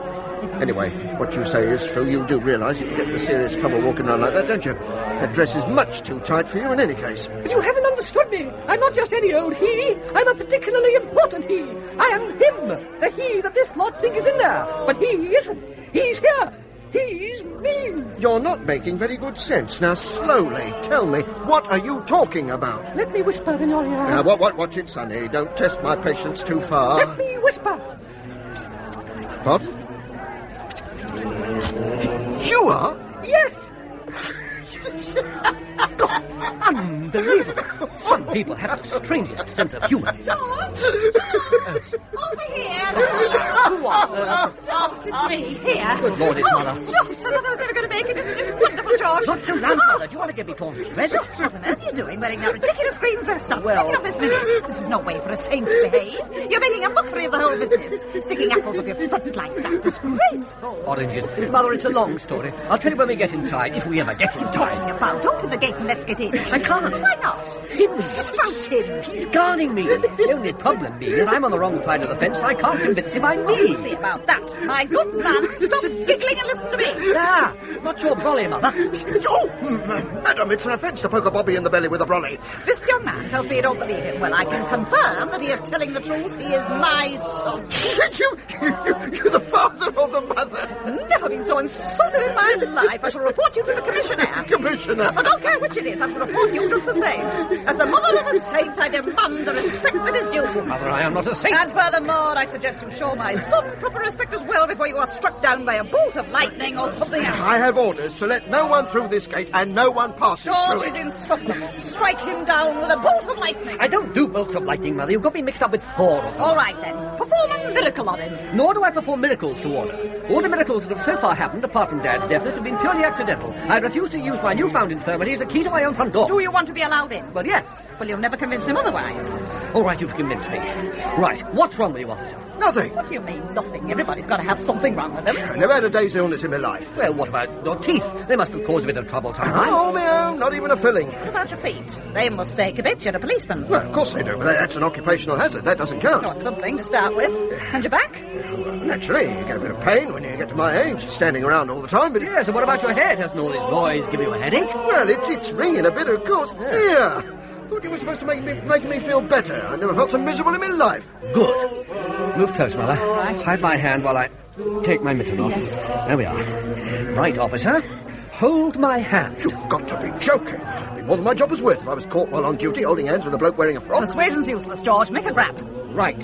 Anyway, what you say is true. You do realise you can get into serious trouble walking around like that, don't you? That dress is much too tight for you in any case. But you haven't understood me. I'm not just any old he. I'm a particularly important he. I am him, the he that this lot think is in there. But he isn't. He's here. He's me. You're not making very good sense. Now, slowly, tell me, what are you talking about? Let me whisper in your ear. Now, watch it, Sonny. Don't test my patience too far. Let me whisper. What? You are? Yes. Unbelievable. Some people have the strangest sense of humour. George! Over here! George, it's me, here. Good Lord, it's Mother. George, I thought I was never going to make it. Isn't it wonderful, George? Not so loud, Mother. Do you want to get me torn to shreds? What on earth are you doing wearing that ridiculous green dress? Stop taking up this minute. This is no way for a saint to behave. You're making a mockery of the whole business. Sticking apples up your front like that. Disgraceful. Oranges. Mother, it's a long story. I'll tell you when we get inside, if we ever get inside. Talking about, open the gate and let's get in. I can't. Why not? What's about him? He's guarding me. The only problem being that I'm on the wrong side of the fence. I can't convince him I'm me. See about that. My good man, stop giggling and listen to me. Ah, not your brolly, Mother. Oh, madam, it's an offence to poke a bobby in the belly with a brolly. This young man tells me you don't believe him. Well, I can confirm that he is telling the truth. He is my son. You're the father or the mother? Never been so insulted in my life. I shall report you to the commissioner. Commissioner? I don't care which it is. I shall report you just the same. As the mother of a saint, I demand the respect that is due. Mother, I am not a saint. And furthermore, I suggest you show my son proper respect as well before you are struck down by a bolt of lightning or something else. I have orders to let no one through this gate and no one passes through George it. is insufferable. Strike him down with a bolt of lightning. I don't do bolts of lightning, Mother. You've got me mixed up with Thor or something. All right, then. Perform a miracle on him. Nor do I perform miracles to order. All the miracles that have so far happened, apart from Dad's deafness, have been purely accidental. I refuse to use my newfound infirmity as a key to my own front door. Do you want to be allowed in? Well, yes. Well, you'll never convince him otherwise. All right, you've convinced me. Right, what's wrong with you, officer? Nothing. What do you mean, nothing? Everybody's got to have something wrong with them. I never had a day's illness in my life. Well, what about your teeth? They must have caused a bit of trouble sometime. Oh, my own, not even a filling. What about your feet? They must stake a bit. You're a policeman. Well, of course they do, but that's an occupational hazard. That doesn't count. Not something to start with. And your back? Naturally, you get a bit of pain when you get to my age, standing around all the time, but... Yes, and what about your head? Hasn't all these noise give you a headache? Well, it's ringing a bit, of course. Yeah. Thought you were supposed to make me feel better. I never felt so miserable in my life. Good. Move close, Mother. Right. Hide my hand while I take my mitten off. Yes. There we are. Right, officer. Hold my hand. You've got to be joking. It'd be more than my job was worth if I was caught while on duty holding hands with a bloke wearing a frock. Persuasion's useless, George. Make a grab. Right.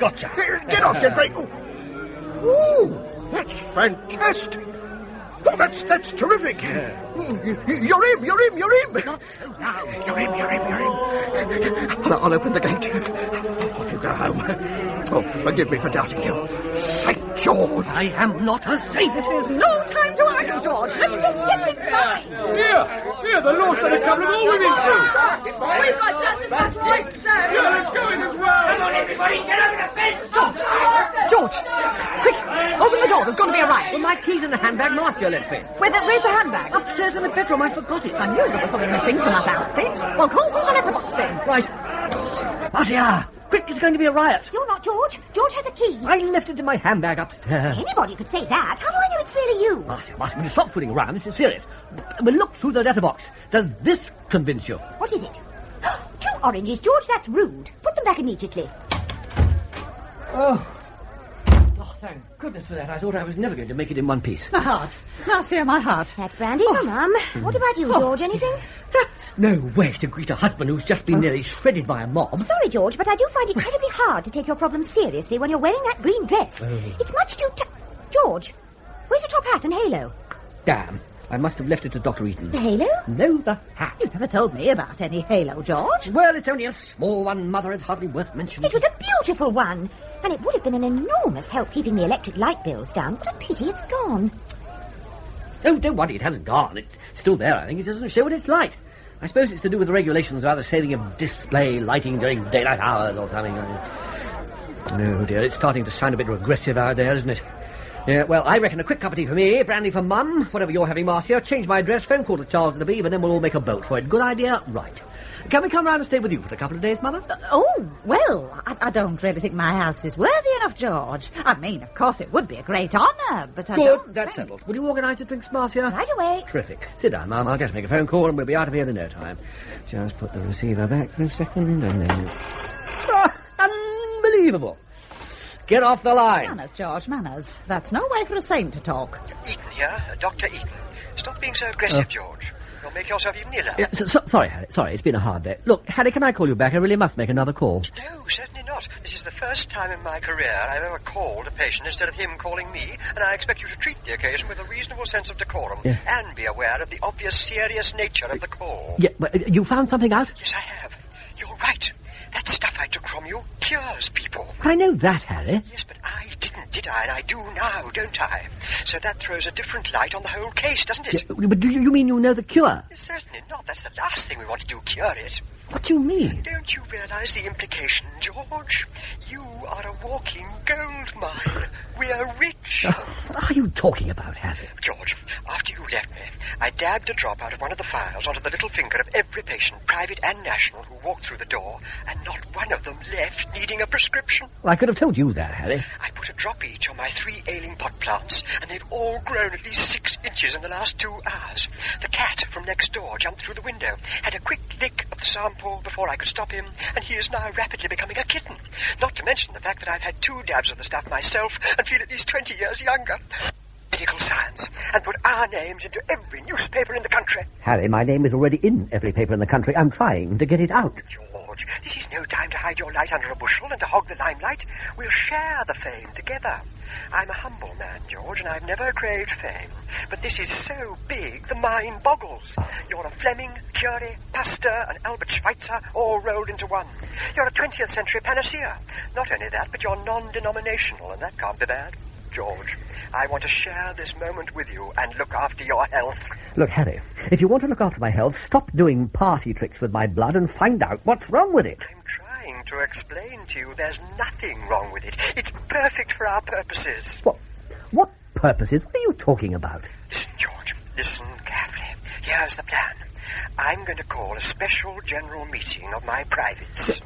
Gotcha. Get off, you great... Ooh, that's fantastic. Oh, that's terrific. You're him. Not so loud. You're him. I'll open the gate. Off you go home. Oh, forgive me for doubting you. Saint George. I am not a saint. This is no time to argue, George. Let's just get inside. Here, the law's going to come with all women through. We've got just as much right to say. Yeah, let's go in as well. Come on, everybody, get over the fence. George, quick, open the door. There's going to be a riot. Well, my key's in the handbag Marcia left me. Where's the handbag? Upstairs in the bedroom. I forgot it. I knew there was something missing from that outfit. Well, call for the letterbox then. Right. Marcia, quick, there's going to be a riot. You're not George. George has a key. I left it in my handbag upstairs. Anybody could say that. How do I know it's really you? Marcia, will you stop fooling around? This is serious. We'll look through the letterbox. Does this convince you? What is it? 2 oranges, George. That's rude. Put them back immediately. Oh, thank goodness for that. I thought I was never going to make it in one piece. My heart. Marcia, my heart. That's brandy for Mum. What about you, George? Anything? That's no way to greet a husband who's just been nearly shredded by a mob. Sorry, George, but I do find it terribly hard to take your problems seriously when you're wearing that green dress. It's much too... George, where's your top hat and halo? Damn. I must have left it to Dr. Eaton. The halo? No, the hat. You never told me about any halo, George. Well, it's only a small one, Mother. It's hardly worth mentioning. It was a beautiful one. And it would have been an enormous help keeping the electric light bills down. What a pity it's gone. Oh, don't worry, it hasn't gone. It's still there, I think. It doesn't show what it's light. I suppose it's to do with the regulations of either saving of display lighting during daylight hours or something. Oh, dear, it's starting to sound a bit regressive out there, isn't it? Yeah, well, I reckon a quick cup of tea for me, brandy for Mum, whatever you're having, Marcia. Change my address, phone call to Charles and the Beeve, and then we'll all make a boat for it. Good idea? Right. Can we come round and stay with you for a couple of days, Mother? Well, I don't really think my house is worthy enough, George. I mean, of course, it would be a great honour, but I don't Good, that's settled. Will you organise the drinks, Marcia? Right away. Terrific. Sit down, Mum. I'll just make a phone call and we'll be out of here in no time. Just put the receiver back for a second and then... Unbelievable. Get off the line. Manners, George, manners. That's no way for a saint to talk. Eaton here, Dr. Eaton. Stop being so aggressive, George. You'll make yourself even iller. Yeah, sorry, Harry. Sorry, it's been a hard day. Look, Harry, can I call you back? I really must make another call. No, certainly not. This is the first time in my career I've ever called a patient instead of him calling me, and I expect you to treat the occasion with a reasonable sense of decorum and be aware of the obvious serious nature of the call. Yeah, but you found something out? Yes, I have. You're right. That stuff stuff I took from you cures people. I know that, Harry. Yes, but I didn't, did I? And I do now, don't I? So that throws a different light on the whole case, doesn't it? Yeah, but do you mean you know the cure? Certainly not. That's the last thing we want to do, cure it. What do you mean? Don't you realize the implication, George? You are a walking gold mine. We're rich. What are you talking about, Harry? George, after you left me, I dabbed a drop out of one of the files onto the little finger of every patient, private and national, who walked through the door, and not one of them left needing a prescription. Well, I could have told you that, Harry. I put a drop each on my 3 ailing pot plants, and they've all grown at least 6 inches in the last 2 hours. The cat from next door jumped through the window, had a quick lick of the sample before I could stop him, and he is now rapidly becoming a kitten. Not to mention the fact that I've had 2 dabs of the stuff myself and feel at least 20 years younger. Medical science, and put our names into every newspaper in the country. Harry, my name is already in every paper in the country. I'm trying to get it out. George, this is no time to hide your light under a bushel and to hog the limelight. We'll share the fame together. I'm a humble man, George, and I've never craved fame. But this is so big, the mind boggles. You're a Fleming, Curie, Pasteur, and Albert Schweitzer all rolled into one. You're a 20th century panacea. Not only that, but you're non-denominational, and that can't be bad. George, I want to share this moment with you and look after your health. Look, Harry, if you want to look after my health, stop doing party tricks with my blood and find out what's wrong with it. I'm trying to explain to you there's nothing wrong with it. It's perfect for our purposes. What purposes? What are you talking about? Listen, George, listen carefully. Here's the plan. I'm going to call a special general meeting of my privates.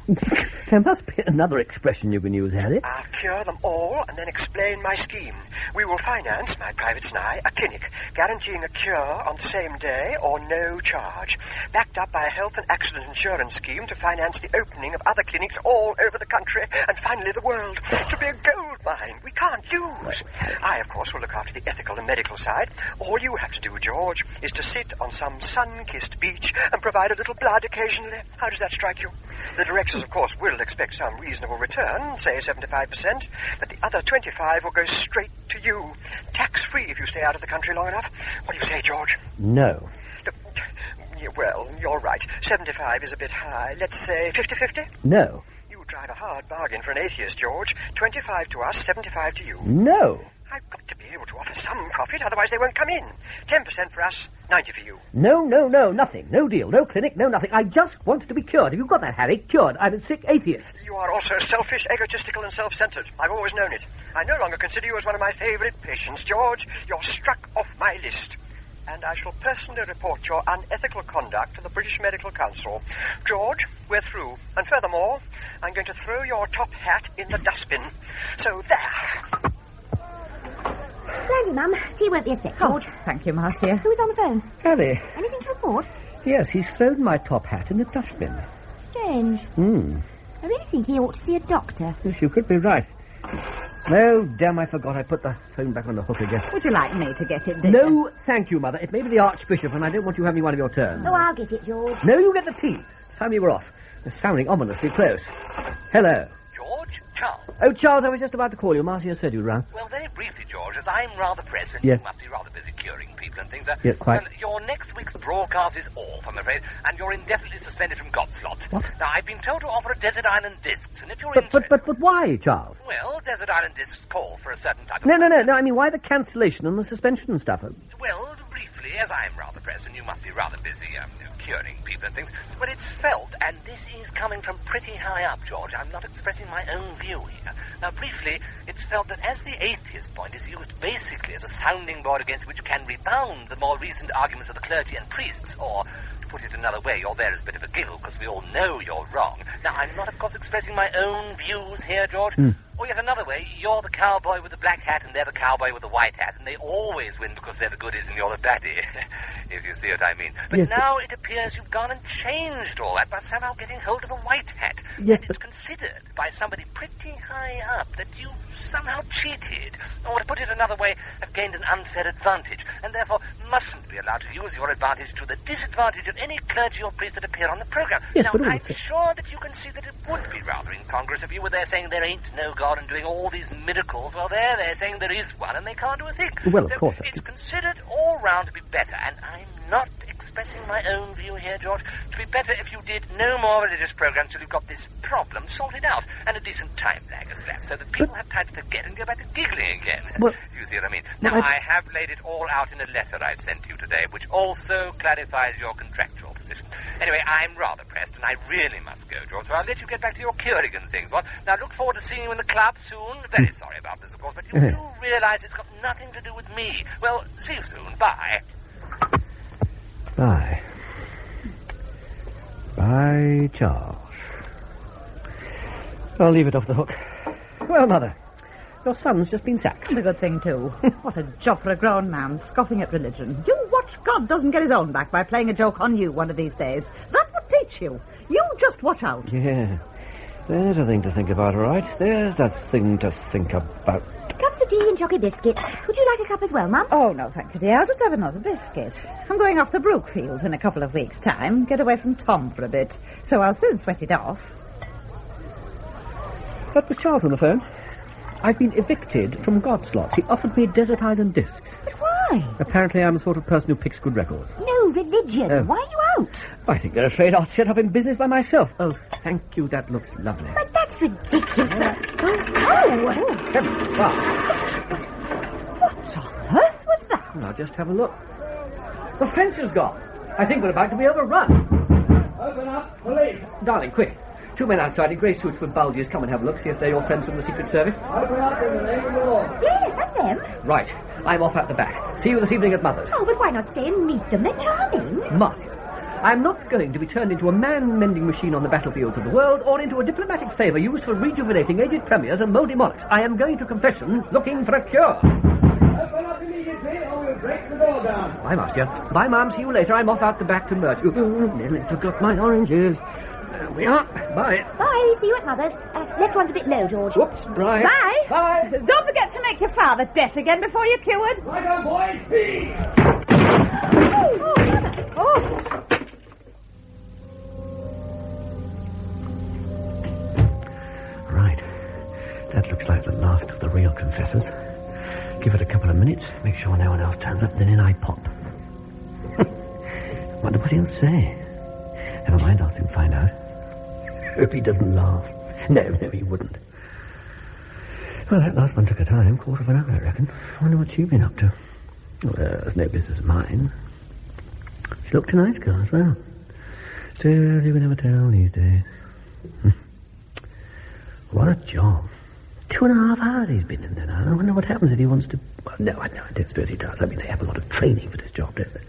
There must be another expression you can use, Harry. I'll cure them all and then explain my scheme. We will finance, my privates and I, a clinic, guaranteeing a cure on the same day or no charge, backed up by a health and accident insurance scheme to finance the opening of other clinics all over the country and finally the world. To be a gold mine we can't lose. I, of course, will look after the ethical and medical side. All you have to do, George, is to sit on some sun-kissed beach and provide a little blood occasionally. How does that strike you? The directors, of course, will expect some reasonable return, say 75%, but the other 25 will go straight to you. Tax-free if you stay out of the country long enough. What do you say, George? No. Well, you're right. 75 is a bit high. Let's say 50-50? No. You drive a hard bargain for an atheist, George. 25 to us, 75 to you. No. I've got to be able to offer some profit, otherwise they won't come in. 10% for us, 90 for you. No, nothing. No deal, no clinic, no nothing. I just want to be cured. Have you got that, Harry? Cured. I'm a sick atheist. You are also selfish, egotistical, and self-centered. I've always known it. I no longer consider you as one of my favourite patients, George. You're struck off my list. And I shall personally report your unethical conduct to the British Medical Council. George, we're through. And furthermore, I'm going to throw your top hat in the dustbin. So there. Brandy, Mum. Tea won't be a sec, George. Oh, thank you, Marcia. Who's on the phone? Harry. Anything to report? Yes, he's thrown my top hat in the dustbin. Strange. I really think he ought to see a doctor. Yes, you could be right. Oh, damn, I forgot. I put the phone back on the hook again. Would you like me to get it, dear? No, thank you, Mother. It may be the Archbishop, and I don't want you having one of your turns. Oh, I'll get it, George. No, you get the tea. It's time you were off. They're sounding ominously close. Hello. George? Charles? Oh, Charles, I was just about to call you. Marcia said you'd run. Well, very briefly, George, as I'm rather pressed, and Yeah. you must be rather busy curing people and things. Yeah, quite. Well, your next week's broadcast is off, I'm afraid, and you're indefinitely suspended from Godslot. What? Now, I've been told to offer a Desert Island Discs, and if you're But why, Charles? Well, Desert Island Discs calls for a certain type of... No, I mean, why the cancellation and the suspension and stuff? Well, briefly, as I'm rather pressed, and you must be rather busy curing people and things, well, it's felt, and this is coming from pretty high up, George. I'm not expressing my own view here. Now, briefly, it's felt that as the atheist point is used basically as a sounding board against which can rebound the more recent arguments of the clergy and priests, or... put it another way, you're there as a bit of a giggle, because we all know you're wrong. Now, I'm not, of course, expressing my own views here, George. Or yet another way, you're the cowboy with the black hat, and they're the cowboy with the white hat, and they always win because they're the goodies and you're the baddie, if you see what I mean. But Yes, now it appears you've gone and changed all that by somehow getting hold of a white hat. Yes, and it's considered by somebody pretty high up that you somehow cheated, or to put it another way, have gained an unfair advantage, and therefore mustn't be allowed to use your advantage to the disadvantage of any clergy or priest that appear on the programme. Yes, now, but I'm also... sure that you can see that it would be rather incongruous if you were there saying there ain't no God and doing all these miracles. Well, they're saying there is one and they can't do a thing. Well, of so course. it's considered all round to be better, and I'm not expressing my own view here, George? It'd be better if you did no more religious programs till you've got this problem sorted out, and a decent time lag has left, so that people have time to forget and go back to giggling again. Well, you see what I mean? Now, I have laid it all out in a letter I sent you today, which also clarifies your contractual position. Anyway, I'm rather pressed, and I really must go, George, so I'll let you get back to your curing and things. Well, now, look forward to seeing you in the club soon. Very sorry about this, of course, but you do realise it's got nothing to do with me. Well, see you soon. Bye. Bye. Bye, Charles. I'll leave it off the hook. Well, Mother, your son's just been sacked. A good thing, too. What a job for a grown man, scoffing at religion. You watch God doesn't get his own back by playing a joke on you one of these days. That would teach you. You just watch out. Yeah. There's a thing to think about, all right. There's a thing to think about. Cups of tea and chocolate biscuits. Would you like a cup as well, Mum? Oh, no, thank you, dear. I'll just have another biscuit. I'm going off to Brookfield in a couple of weeks' time. Get away from Tom for a bit. So I'll soon sweat it off. That was Charles on the phone. I've been evicted from Godslots. He offered me Desert Island discs. But why? Apparently I'm the sort of person who picks good records. No, religion. Oh. Why are you out? I think they're afraid I'll set up in business by myself. Oh, thank you. That looks lovely. But that's ridiculous. Heavens, wow. What on earth was that? Now, just have a look. The fence is gone. I think we're about to be overrun. Open up, police. Darling, quick. 2 men outside in grey suits with bulges. Come and have a look. See if they're your friends from the Secret Service. Open up in the name of the law. Yes, that's them. Right. I'm off at the back. See you this evening at Mother's. Oh, but why not stay and meet them? They're charming. Martin, I'm not going to be turned into a man-mending machine on the battlefields of the world or into a diplomatic favour used for rejuvenating aged premiers and mouldy monarchs. I am going to confession looking for a cure. Open up immediately or we'll break the door down. Bye, Master. Bye, Mum. See you later. I'm off out the back to merge. Nearly forgot my oranges. There we are. Bye. Bye. See you at Mother's. Left one's a bit low, George. Whoops, right. Bye. Bye. Don't forget to make your father deaf again before you're cured. Right on, boys. Speed. Oh. Right. That looks like the last of the real confessors. Give it a couple of minutes, make sure no one else turns up, then in I pop. Wonder what he'll say. Never mind, I'll soon find out. Hope he doesn't laugh. No, he wouldn't. Well, that last one took a time, quarter of an hour, I reckon. I wonder what she's been up to. Well, there's no business of mine. She looked a nice girl as well. Still, you can never tell these days. What a job. 2.5 hours he's been in there now. I wonder what happens if he wants to... Well, no, I don't suppose he does. I mean, they have a lot of training for this job, don't they?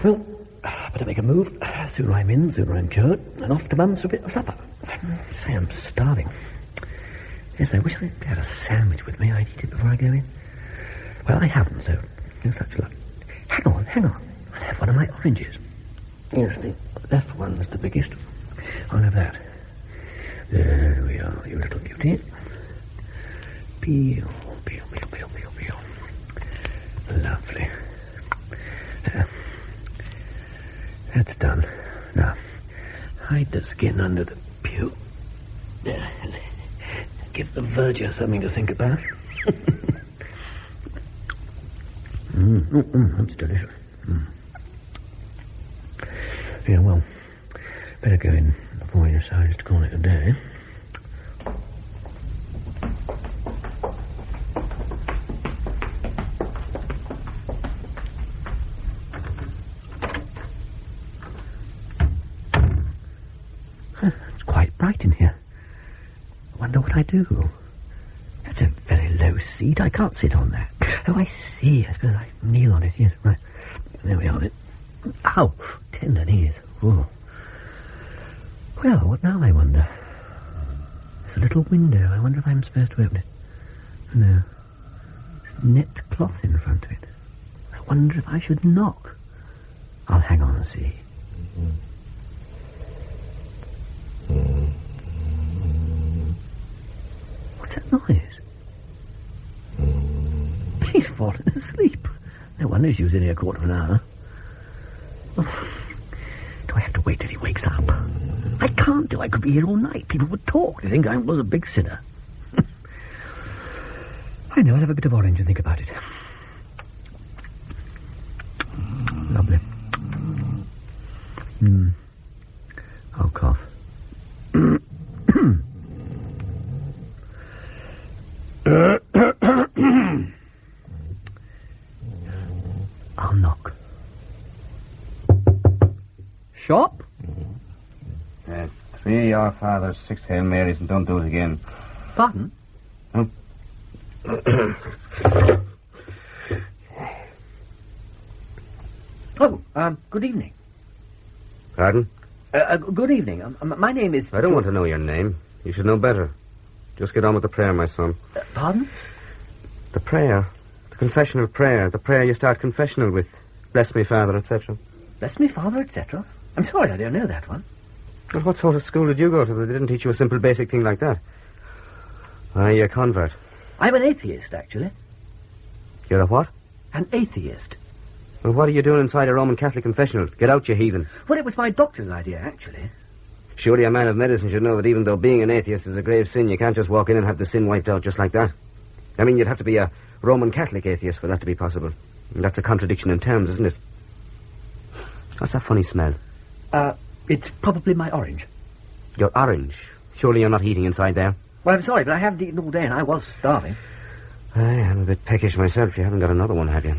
Well, better make a move. Sooner I'm in, sooner I'm cured. And off to Mum's for a bit of supper. Say, I'm starving. Yes, I wish I had a sandwich with me. I'd eat it before I go in. Well, I haven't, so no such luck. Hang on. I'll have one of my oranges. Yes, the left one's the biggest. I'll have that. There we are, you little beauty. Peel. Lovely. There. That's done. Now, hide the skin under the pew. There. Give the verger something to think about. That's delicious. Yeah, well, better go in before he decides to call it a day. It's quite bright in here. I wonder what I do. That's a very low seat. I can't sit on that. Oh, I see. I suppose I kneel on it. Yes, right. There we are. Ow! Tender knees. Ooh. Well, what now, I wonder? There's a little window. I wonder if I'm supposed to open it. No. There's net cloth in front of it. I wonder if I should knock. I'll hang on and see. What's that noise? He's fallen asleep. No wonder she was in here a quarter of an hour. Oh. Do I have to wait till he wakes up? I can't do. I could be here all night. People would talk. They think I was a big sinner. I know. I'll have a bit of orange and think about it. Lovely. I'll cough. I'll knock. Shop? 3 Our Fathers, 6 Hail Marys, and don't do it again. Pardon? Oh. Good evening. Pardon? Good evening. My name is... I don't want to know your name. You should know better. Just get on with the prayer, my son. Pardon? The prayer. The confessional prayer. The prayer you start confessional with. Bless me, Father, etc. Bless me, Father, etc.? I'm sorry, I don't know that one. Well, what sort of school did you go to that didn't teach you a simple basic thing like that? Are you a convert? I'm an atheist, actually. You're a what? An atheist. Well, what are you doing inside a Roman Catholic confessional? Get out, you heathen. Well, it was my doctor's idea, actually. Surely a man of medicine should know that even though being an atheist is a grave sin, you can't just walk in and have the sin wiped out just like that. I mean, you'd have to be a Roman Catholic atheist for that to be possible. And that's a contradiction in terms, isn't it? What's that funny smell? It's probably my orange. Your orange? Surely you're not eating inside there? Well, I'm sorry, but I haven't eaten all day and I was starving. I am a bit peckish myself. You haven't got another one, have you?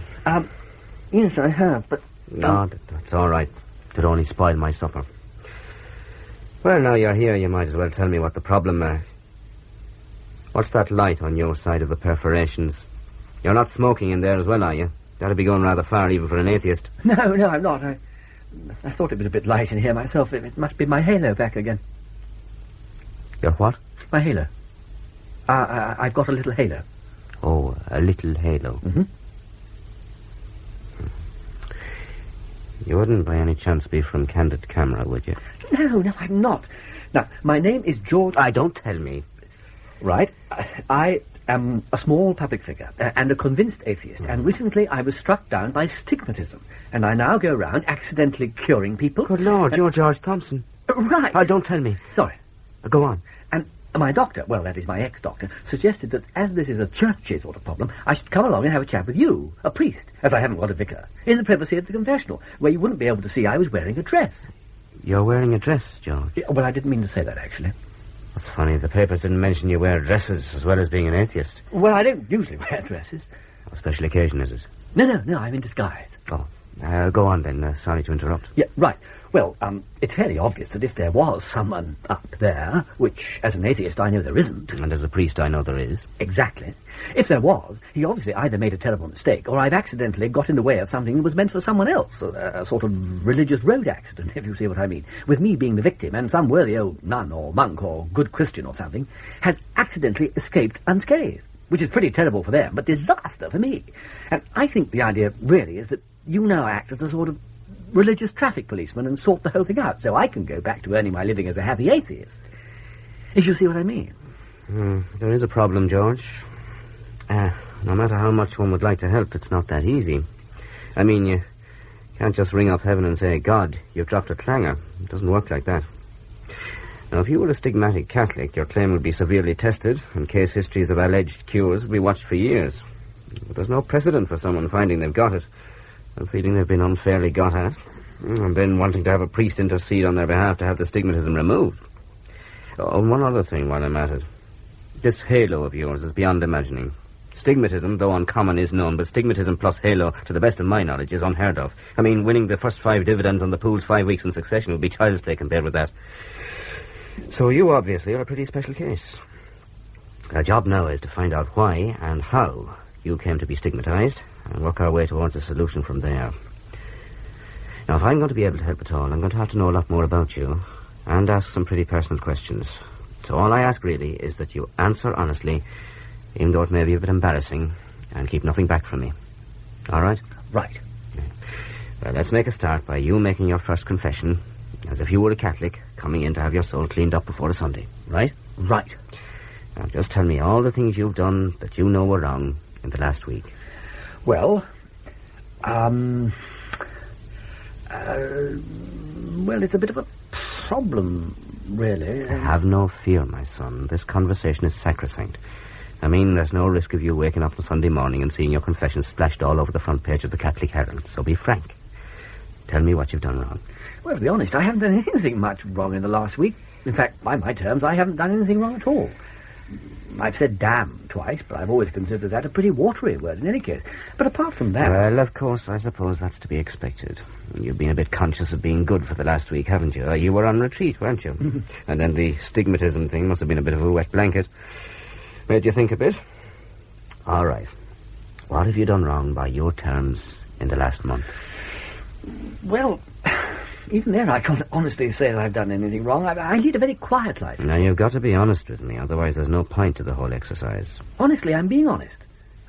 Yes, I have, but... No, that's all right. It'd only spoil my supper. Well, now you're here, you might as well tell me what the problem is. What's that light on your side of the perforations? You're not smoking in there as well, are you? That'd be going rather far even for an atheist. No, I'm not. I thought it was a bit light in here myself. It must be my halo back again. Your what? My halo. I've got a little halo. Oh, a little halo. Mm-hmm. You wouldn't by any chance be from Candid Camera, would you? No, I'm not. Now, my name is George... Don't tell me. Right. I am a small public figure and a convinced atheist, and recently I was struck down by stigmatism, and I now go around accidentally curing people. Good Lord, you're George Thompson. Right. Don't tell me. Sorry. Go on. And my doctor, well, that is my ex-doctor, suggested that as this is a churchy sort of problem, I should come along and have a chat with you, a priest, as I haven't got a vicar, in the privacy of the confessional, where you wouldn't be able to see I was wearing a dress. You're wearing a dress, George? Yeah, well, I didn't mean to say that, actually. That's funny. The papers didn't mention you wear dresses as well as being an atheist. Well, I don't usually wear dresses. A special occasion, is it? No, I'm in disguise. Oh. Go on, then. Sorry to interrupt. Yeah, right. Well, it's fairly obvious that if there was someone up there, which, as an atheist, I know there isn't... And as a priest, I know there is. Exactly. If there was, he obviously either made a terrible mistake, or I've accidentally got in the way of something that was meant for someone else, a sort of religious road accident, if you see what I mean, with me being the victim, and some worthy old nun or monk or good Christian or something has accidentally escaped unscathed, which is pretty terrible for them, but disaster for me. And I think the idea, really, is that you now act as a sort of religious traffic policeman and sort the whole thing out, so I can go back to earning my living as a happy atheist. If you see what I mean. There is a problem, George. No matter how much one would like to help, it's not that easy. I mean, you can't just ring up heaven and say, God, you've dropped a clanger. It doesn't work like that. Now, if you were a stigmatic Catholic, your claim would be severely tested, and case histories of alleged cures would be watched for years. But there's no precedent for someone finding they've got it, and feeling they've been unfairly got at, and then wanting to have a priest intercede on their behalf to have the stigmatism removed. Oh, and one other thing while I'm at it. This halo of yours is beyond imagining. Stigmatism, though uncommon, is known, but stigmatism plus halo, to the best of my knowledge, is unheard of. I mean, winning the first 5 dividends on the pools 5 weeks in succession would be child's play compared with that. So you obviously are a pretty special case. Our job now is to find out why and how you came to be stigmatized, and work our way towards a solution from there. Now, if I'm going to be able to help at all, I'm going to have to know a lot more about you, and ask some pretty personal questions. So all I ask really is that you answer honestly, even though it may be a bit embarrassing, and keep nothing back from me. All right? Right. Well, let's make a start by you making your first confession, as if you were a Catholic, coming in to have your soul cleaned up before a Sunday. Right? Right. Now, just tell me all the things you've done that you know were wrong in the last week. Well, it's a bit of a problem, really. Have no fear, my son. This conversation is sacrosanct. I mean, there's no risk of you waking up on Sunday morning and seeing your confession splashed all over the front page of the Catholic Herald, so be frank. Tell me what you've done wrong. Well, to be honest, I haven't done anything much wrong in the last week. In fact, by my terms, I haven't done anything wrong at all. I've said damn twice, but I've always considered that a pretty watery word in any case. But apart from that... Well, of course, I suppose that's to be expected. You've been a bit conscious of being good for the last week, haven't you? You were on retreat, weren't you? And then the stigmatism thing must have been a bit of a wet blanket. Made you think a bit? All right. What have you done wrong by your terms in the last month? Well, even there I can't honestly say that I've done anything wrong. I lead a very quiet life. Now, you've got to be honest with me, otherwise there's no point to the whole exercise. Honestly, I'm being honest.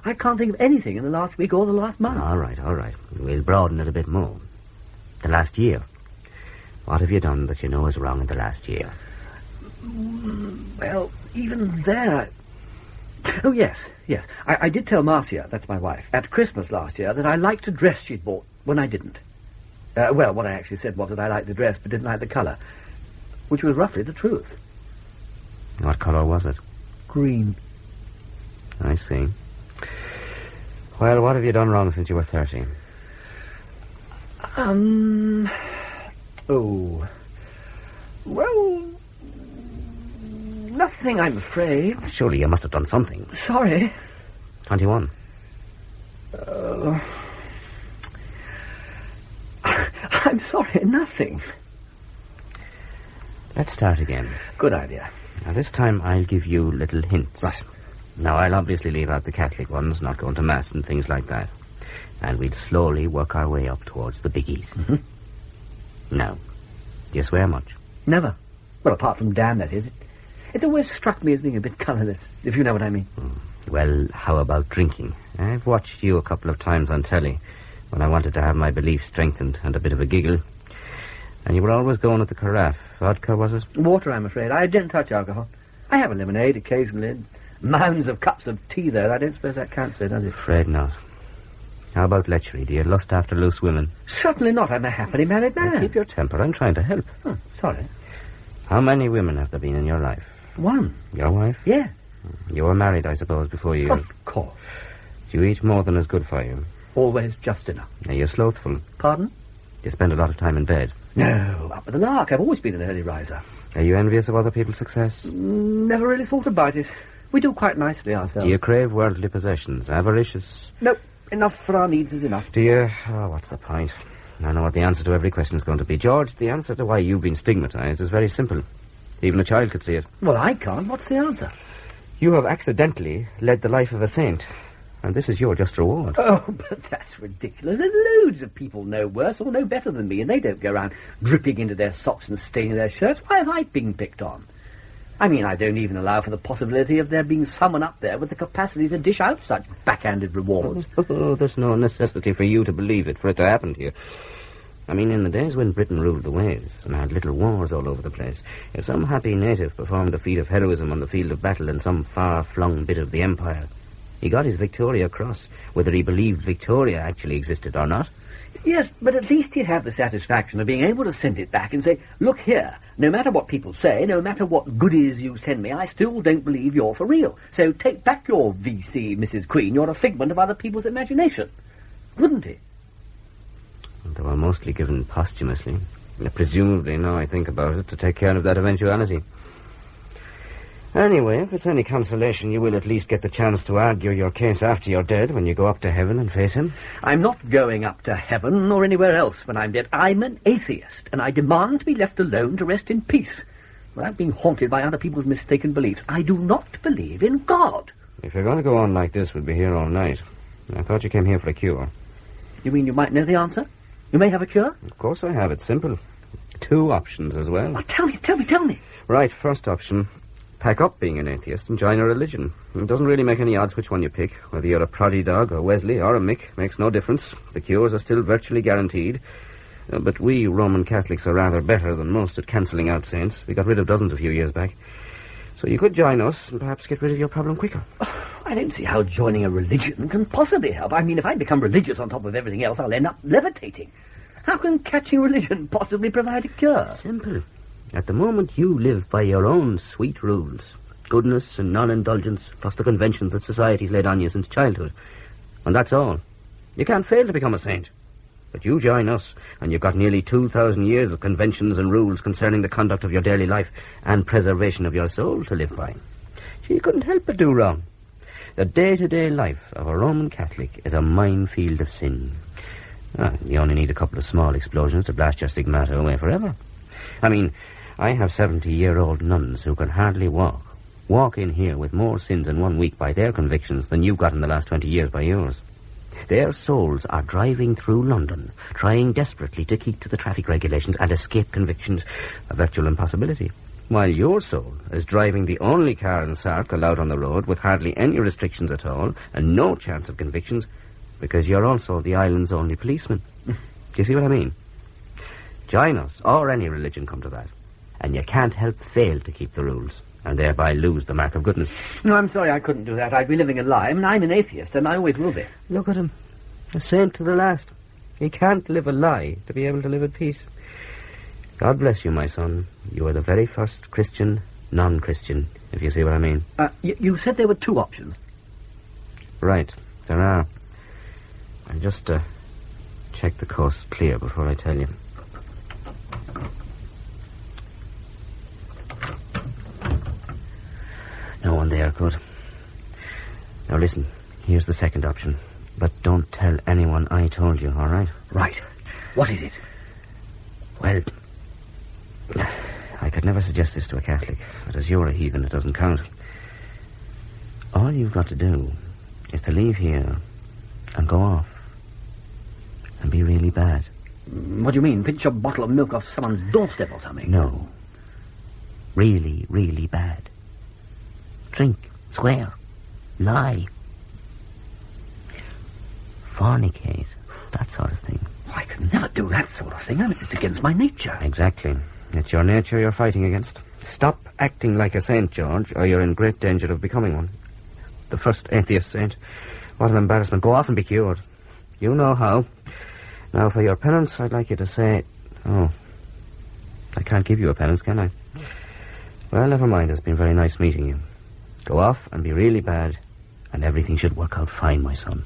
I can't think of anything in the last week or the last month. All right. We'll broaden it a bit more. The last year. What have you done that you know is wrong in the last year? Well, even there... Oh, yes. I did tell Marcia, that's my wife, at Christmas last year that I liked a dress she'd bought when I didn't. Well, what I actually said was that I liked the dress but didn't like the colour, which was roughly the truth. What colour was it? Green. I see. Well, what have you done wrong since you were 30? Well, nothing, I'm afraid. Surely you must have done something. Sorry. 21. I'm sorry, nothing. Let's start again. Good idea. Now, this time I'll give you little hints. Right. Now, I'll obviously leave out the Catholic ones, not going to Mass and things like that. And we'll slowly work our way up towards the biggies. Mm-hmm. Now, do you swear much? Never. Well, apart from damn, that is. It's always struck me as being a bit colourless, if you know what I mean. Well, how about drinking? I've watched you a couple of times on telly when I wanted to have my belief strengthened and a bit of a giggle. And you were always going at the carafe. Vodka, was it? Water, I'm afraid. I didn't touch alcohol. I have a lemonade occasionally. Mounds of cups of tea, though. I don't suppose that counts, though, does it? Afraid not. How about lechery? Do you lust after loose women? Certainly not. I'm a happily married man. Now, keep your temper. I'm trying to help. Sorry. How many women have there been in your life? One. Your wife? Yeah. You were married, I suppose, before you... Of course. Do you eat more than is good for you? Always just enough. Are you slothful? Pardon? Do you spend a lot of time in bed? No, up with the lark. I've always been an early riser. Are you envious of other people's success? Never really thought about it. We do quite nicely ourselves. Do you crave worldly possessions? Avaricious? Nope. Enough for our needs is enough. Do you... Oh, what's the point? I know what the answer to every question is going to be. George, the answer to why you've been stigmatized is very simple. Even a child could see it. Well, I can't. What's the answer? You have accidentally led the life of a saint, and this is your just reward. Oh, but that's ridiculous. There's loads of people know worse or know better than me, and they don't go around dripping into their socks and staining their shirts. Why have I been picked on? I mean, I don't even allow for the possibility of there being someone up there with the capacity to dish out such backhanded rewards. Oh, there's no necessity for you to believe it, for it to happen to you. I mean, in the days when Britain ruled the waves and had little wars all over the place, if some happy native performed a feat of heroism on the field of battle in some far-flung bit of the empire, he got his Victoria Cross, whether he believed Victoria actually existed or not. Yes, but at least he'd have the satisfaction of being able to send it back and say, look here, no matter what people say, no matter what goodies you send me, I still don't believe you're for real. So take back your VC, Mrs. Queen. You're a figment of other people's imagination. Wouldn't he? They were mostly given posthumously. Presumably, now I think about it, to take care of that eventuality. Anyway, if it's any consolation, you will at least get the chance to argue your case after you're dead when you go up to heaven and face him. I'm not going up to heaven or anywhere else when I'm dead. I'm an atheist, and I demand to be left alone to rest in peace, without being haunted by other people's mistaken beliefs. I do not believe in God. If you're going to go on like this, we'll be here all night. I thought you came here for a cure. You mean you might know the answer? You may have a cure? Of course I have. It's simple. 2 options as well. Oh, tell me. Right, first option. Pack up being an atheist and join a religion. It doesn't really make any odds which one you pick. Whether you're a proddy dog or Wesley or a Mick makes no difference. The cures are still virtually guaranteed. But we Roman Catholics are rather better than most at cancelling out saints. We got rid of dozens a few years back. So you could join us and perhaps get rid of your problem quicker. Oh, I don't see how joining a religion can possibly help. I mean, if I become religious on top of everything else, I'll end up levitating. How can catching religion possibly provide a cure? Simple. At the moment, you live by your own sweet rules. Goodness and non-indulgence, plus the conventions that society's laid on you since childhood. And that's all. You can't fail to become a saint. But you join us, and you've got nearly 2,000 years of conventions and rules concerning the conduct of your daily life and preservation of your soul to live by. You couldn't help but do wrong. The day-to-day life of a Roman Catholic is a minefield of sin. You only need a couple of small explosions to blast your stigmata away forever. I mean, I have 70-year-old nuns who can hardly walk in here with more sins in 1 week by their convictions than you've got in the last 20 years by yours. Their souls are driving through London, trying desperately to keep to the traffic regulations and escape convictions, a virtual impossibility. While your soul is driving the only car in Sark allowed on the road with hardly any restrictions at all and no chance of convictions because you're also the island's only policeman. Do you see what I mean? Join us, or any religion come to that, and you can't help fail to keep the rules and thereby lose the mark of goodness. No, I'm sorry I couldn't do that. I'd be living a lie. I mean, I'm an atheist, and I always will be. Look at him. A saint to the last. He can't live a lie to be able to live at peace. God bless you, my son. You are the very first Christian non-Christian, if you see what I mean. You said there were 2 options. Right, there are. I'll just check the coast clear before I tell you. No one there, good. Now listen, here's the second option. But don't tell anyone I told you, all right? Right. What is it? Well, I could never suggest this to a Catholic, but as you're a heathen, it doesn't count. All you've got to do is to leave here and go off and be really bad. What do you mean? Pinch a bottle of milk off someone's doorstep or something? No. Really, really bad. Drink, swear, lie, fornicate, that sort of thing. I could never do that sort of thing. I mean, it's against my nature. Exactly. It's your nature you're fighting against. Stop acting like a saint, George, or you're in great danger of becoming one. The first atheist saint. What an embarrassment. Go off and be cured. You know how. Now, for your penance, I'd like you to say... Oh, I can't give you a penance, can I? Well, never mind. It's been very nice meeting you. Go off and be really bad, and everything should work out fine, my son.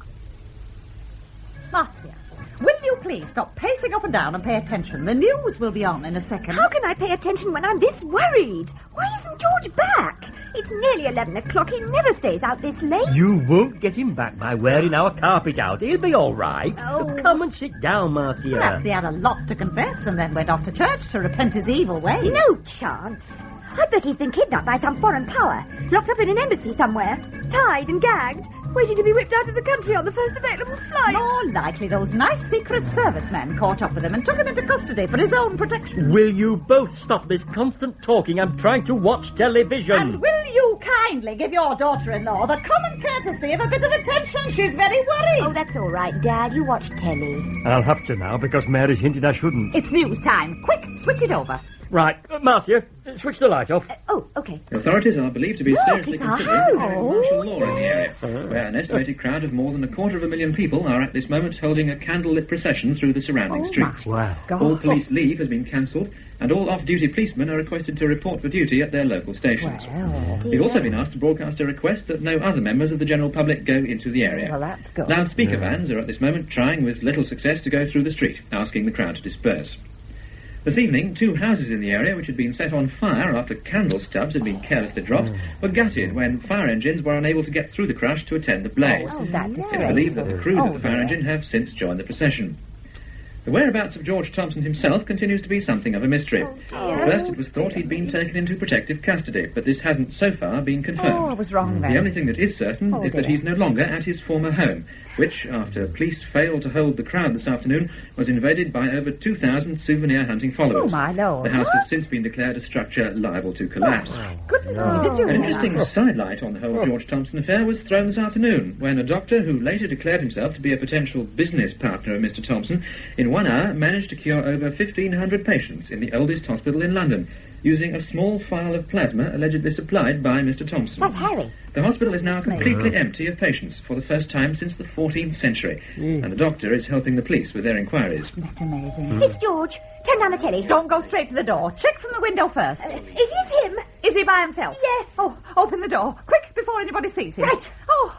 Marcia, will you please stop pacing up and down and pay attention? The news will be on in a second. How can I pay attention when I'm this worried? Why isn't George back? It's nearly 11 o'clock. He never stays out this late. You won't get him back by wearing our carpet out. He'll be all right. Oh. Come and sit down, Marcia. Perhaps he had a lot to confess and then went off to church to repent his evil ways. No chance. I bet he's been kidnapped by some foreign power, locked up in an embassy somewhere, tied and gagged, waiting to be whipped out of the country on the first available flight. More likely those nice Secret Service men caught up with him and took him into custody for his own protection. Will you both stop this constant talking? I'm trying to watch television. And will you kindly give your daughter-in-law the common courtesy of a bit of attention? She's very worried. Oh, that's all right, Dad. You watch telly. I'll have to now because Mary's hinted I shouldn't. It's news time. Quick, switch it over. Right, Marcia, switch the light off. Oh, okay. Authorities are believed to be seriously it's our considering house. martial law in the area, where an estimated crowd of more than 250,000 people are at this moment holding a candlelit procession through the surrounding streets. Wow. All police leave has been cancelled, and all off-duty policemen are requested to report for duty at their local stations. We've also been asked to broadcast a request that no other members of the general public go into the area. Well, that's good. Loudspeaker vans are at this moment trying with little success to go through the street, asking the crowd to disperse. This evening, 2 houses in the area, which had been set on fire after candle stubs had been carelessly dropped, were gutted when fire engines were unable to get through the crush to attend the blaze. It's believed that the crews of the fire engine have since joined the procession. The whereabouts of George Thompson himself continues to be something of a mystery. First, it was thought he'd been taken into protective custody, but this hasn't so far been confirmed. Oh, I was wrong then. The only thing that is certain is that he's no longer at his former home, which, after police failed to hold the crowd this afternoon, was invaded by over 2,000 souvenir hunting followers. Oh, my Lord. The house has since been declared a structure liable to collapse. Goodness me, did you An interesting sidelight on the whole George Thompson affair was thrown this afternoon, when a doctor who later declared himself to be a potential business partner of Mr. Thompson, in 1 hour managed to cure over 1,500 patients in the oldest hospital in London, using a small phial of plasma allegedly supplied by Mr. Thompson. That's Harry. The hospital is now completely empty of patients for the first time since the 14th century, and the doctor is helping the police with their inquiries. Isn't that amazing? It's George. Turn down the telly. Don't go straight to the door. Check from the window first. Is this him? Is he by himself? Yes. Oh, open the door. Quick, before anybody sees him. Right. Oh,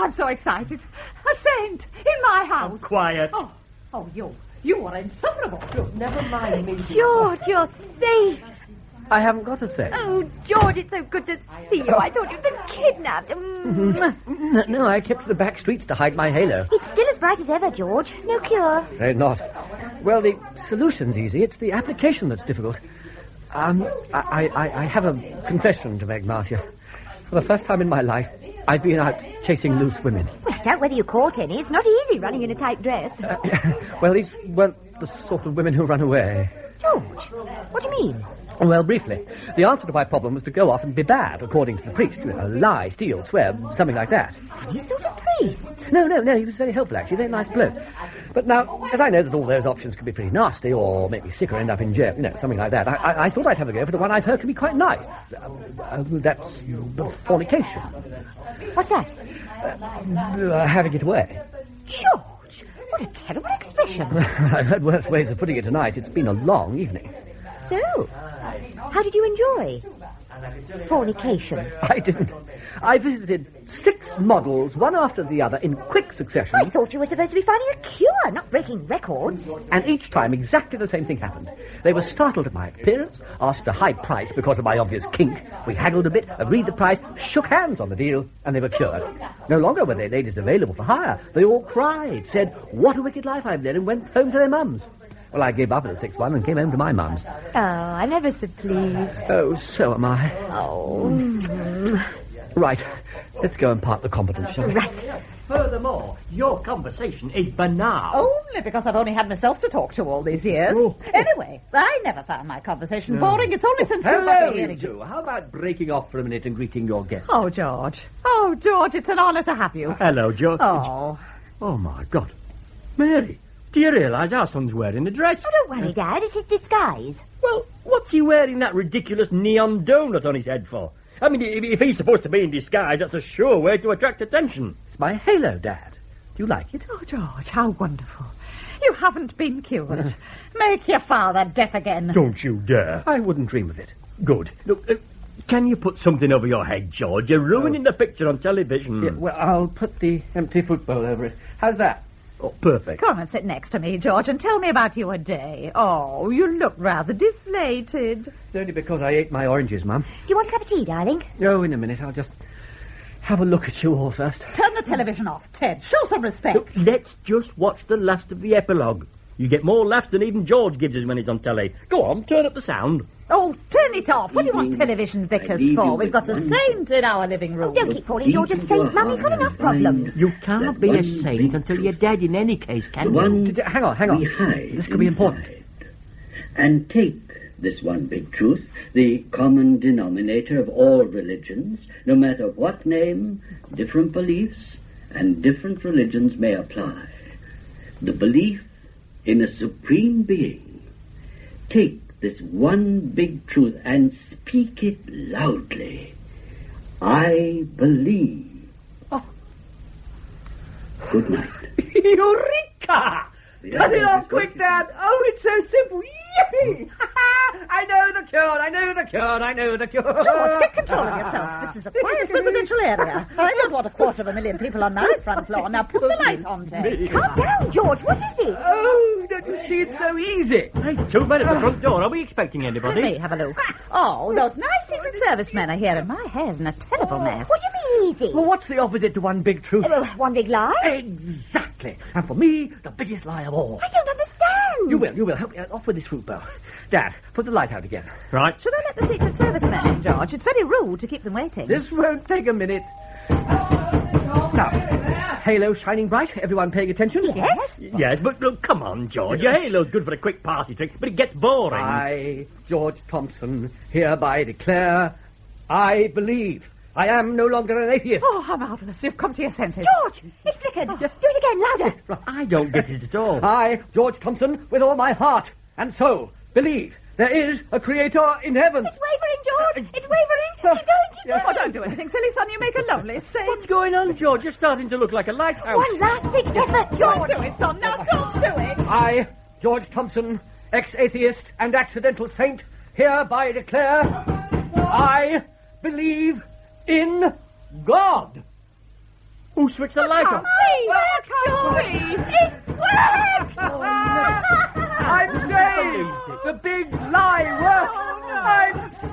I'm so excited. A saint in my house. Quiet. Oh. Oh, you are insufferable. Look, never mind me. George, you're safe. I haven't got a safe. Oh, George, it's so good to see you. I thought you'd been kidnapped. No, I kept to the back streets to hide my halo. It's still as bright as ever, George. No cure. Afraid not. Well, the solution's easy. It's the application that's difficult. I have a confession to make, Marcia. For the first time in my life, I've been out chasing loose women. Well, I doubt whether you caught any. It's not easy running in a tight dress. Well, these weren't the sort of women who run away. George, what do you mean? Well, briefly, the answer to my problem was to go off and be bad, according to the priest. Lie, steal, swear, something like that. Funny sort of priest. No, he was very helpful, actually, very nice bloke. But now, as I know that all those options could be pretty nasty, or make me sick or end up in jail, something like that, I thought I'd have a go for the one I've heard can be quite nice. That's fornication. What's that? Having it away. George, what a terrible expression. I've heard worse ways of putting it tonight. It's been a long evening. So, how did you enjoy fornication? I didn't. I visited 6 models, one after the other, in quick succession. I thought you were supposed to be finding a cure, not breaking records. And each time, exactly the same thing happened. They were startled at my appearance, asked a high price because of my obvious kink. We haggled a bit, agreed the price, shook hands on the deal, and they were cured. No longer were they ladies available for hire. They all cried, said, "What a wicked life I've led," and went home to their mums. Well, I gave up at the 6th one and came home to my mum's. Oh, I'm ever so pleased. Oh, so am I. Oh. Right. Let's go and part the competence, shall we? Right. Furthermore, your conversation is banal. Only because I've only had myself to talk to all these years. Oh. Anyway, I never found my conversation boring. It's only since Hello, you've you two. How about breaking off for a minute and greeting your guests? Oh, George. Oh, George, it's an honour to have you. Hello, George. Oh. Oh, my God. Mary, do you realise our son's wearing a dress? Oh, don't worry, Dad. It's his disguise. Well, what's he wearing that ridiculous neon donut on his head for? I mean, if he's supposed to be in disguise, that's a sure way to attract attention. It's my halo, Dad. Do you like it? Oh, George, how wonderful. You haven't been cured. Make your father deaf again. Don't you dare. I wouldn't dream of it. Good. Look, can you put something over your head, George? You're ruining the picture on television. Yeah, well, I'll put the empty fruit bowl over it. How's that? Oh, perfect. Come and sit next to me, George, and tell me about your day. Oh, you look rather deflated. Only because I ate my oranges, Mum. Do you want a cup of tea, darling? Oh, in a minute. I'll just have a look at you all first. Turn the television off, Ted. Show some respect. Look, let's just watch the last of the epilogue. You get more laughs than even George gives us when he's on telly. Go on, turn up the sound. Oh, turn it off. What do you want television vicars for? We've got a saint in our living room. Oh, don't keep calling George a saint, Mum. He's got enough problems. You can't be a saint until you're dead in any case, can you? Hang on. This could be important. And take this one big truth, the common denominator of all religions, no matter what name, different beliefs, and different religions may apply. The belief in a supreme being. Take this one big truth and speak it loudly. I believe. Oh. Good night. Eureka! Turn it off quick, Dad! Oh, it's so simple! Yippee! I know the cure! George, get control of yourself. This is a quiet residential area. I don't want 250,000 people on my front lawn. Now put the light on, Ted. Calm down, George. What is it? Oh, don't you see it's so easy? Hey, 2 men at the front door. Are we expecting anybody? Let me have a look. Oh, those nice Secret Service men are here, and my hair's in a terrible mess. What do you mean easy? Well, what's the opposite to one big truth? One big lie? Exactly. And for me, the biggest lie of all. I don't understand. You will. Help me off with this fruit bowl. Dad, put the light out again. Right. Should I let the Secret Service men in, George? It's very rude to keep them waiting. This won't take a minute. Now, halo shining bright. Everyone paying attention? Yes. Yes, but look, come on, George. Your halo's good for a quick party trick, but it gets boring. I, George Thompson, hereby declare, I believe. I am no longer an atheist. Oh, how marvellous. You've come to your senses. George, it flickered. Do it again, louder. I don't get it at all. I, George Thompson, with all my heart and soul, believe there is a creator in heaven. It's wavering, George. It's wavering. Keep going. Oh, don't do anything, silly son. You make a lovely saint. What's going on, George? You're starting to look like a lighthouse. One last big effort, George. Don't do it, son. Now, don't do it. I, George Thompson, ex-atheist and accidental saint, hereby declare I believe in God. Who switched the light on? I can't see. I'm saved! The big lie worked! I'm saved!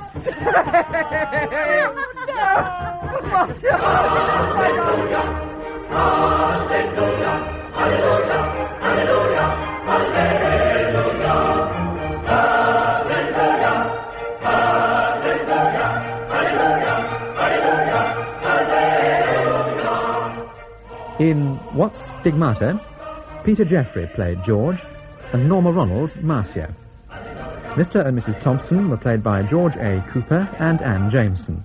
In What's Stigmata, Peter Jeffrey played George and Norma Ronald Marcia. Mr. and Mrs. Thompson were played by George A. Cooper and Anne Jameson.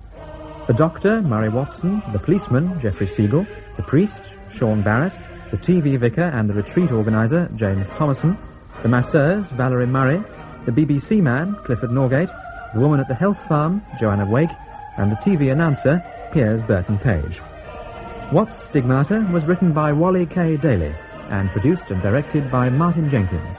The doctor, Murray Watson, the policeman, Geoffrey Siegel, the priest, Sean Barrett, the TV vicar and the retreat organiser, James Thomason, the masseurs, Valerie Murray, the BBC man, Clifford Norgate, the woman at the health farm, Joanna Wake, and the TV announcer, Piers Burton Page. What's Stigmata was written by Wally K. Daly and produced and directed by Martin Jenkins.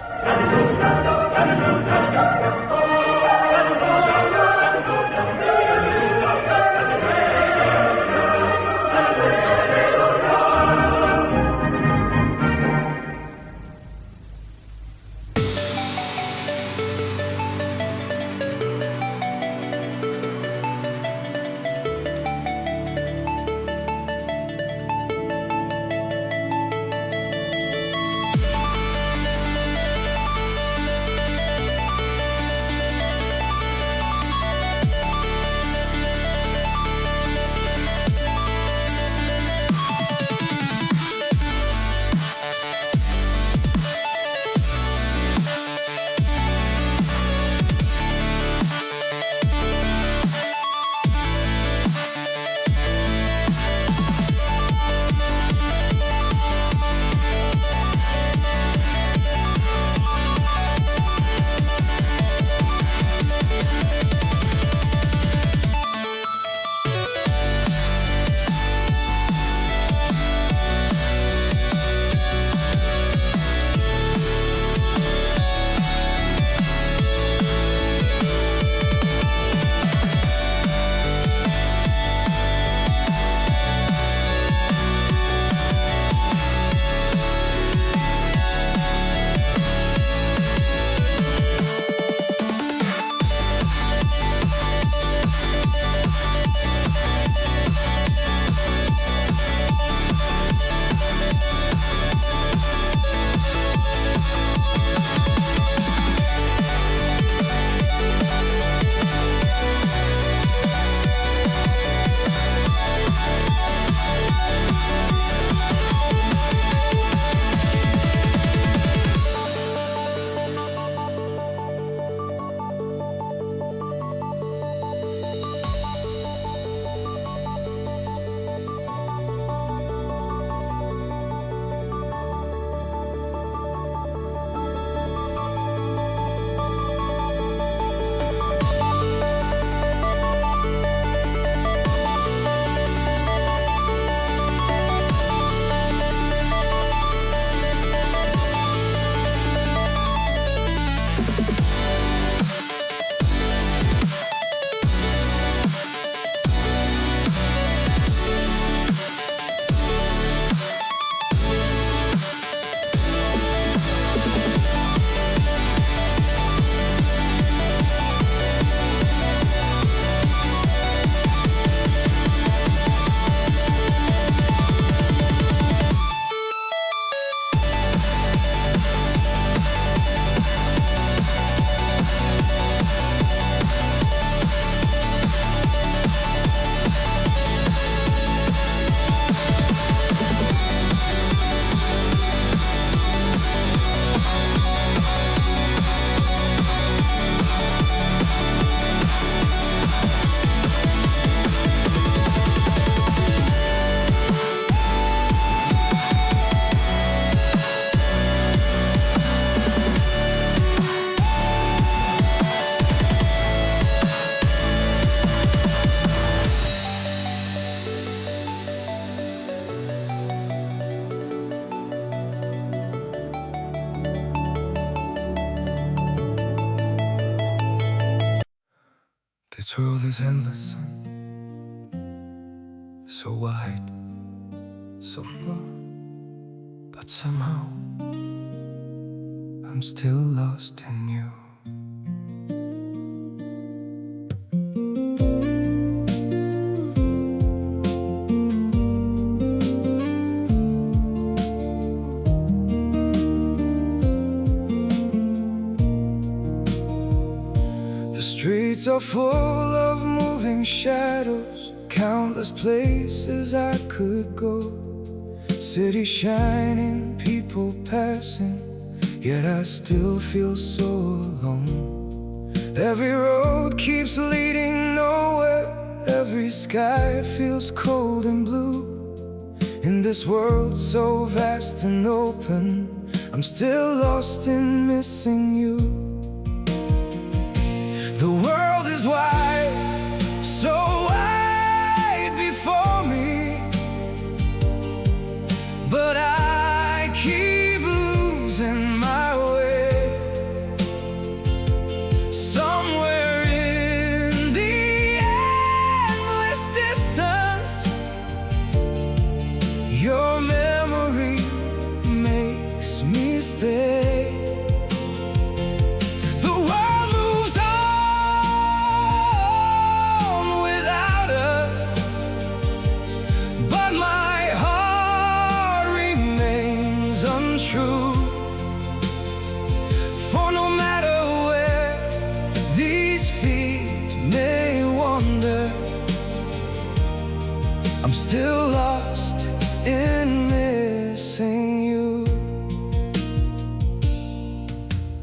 This world is endless, so wide, so far, but somehow I'm still lost in you. The streets are full of moving shadows, countless places I could go. City shining, people passing, yet I still feel so alone. Every road keeps leading nowhere, every sky feels cold and blue. In this world so vast and open, I'm still lost in missing you. The world is wide, so wide before me, but I keep losing my way. Somewhere in the endless distance, your memory makes me stay. For no matter where these feet may wander, I'm still lost in missing you.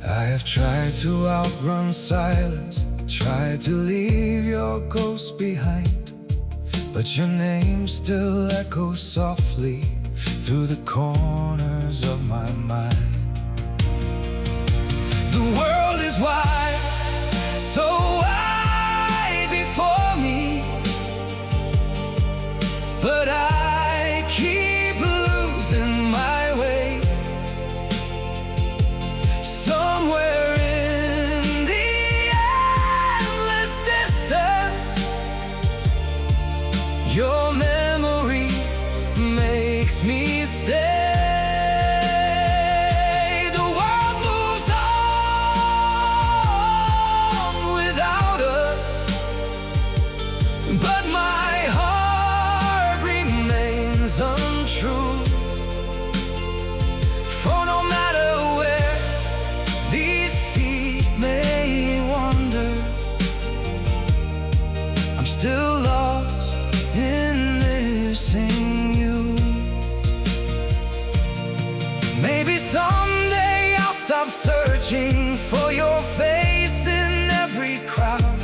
I have tried to outrun silence, tried to leave your ghost behind, but your name still echoes softly through the corners of my mind. The world is wide, so wide before me, but I keep losing my way. Somewhere in the endless distance, your memory makes me stay. Still lost in missing you. Maybe someday I'll stop searching for your face in every crowd,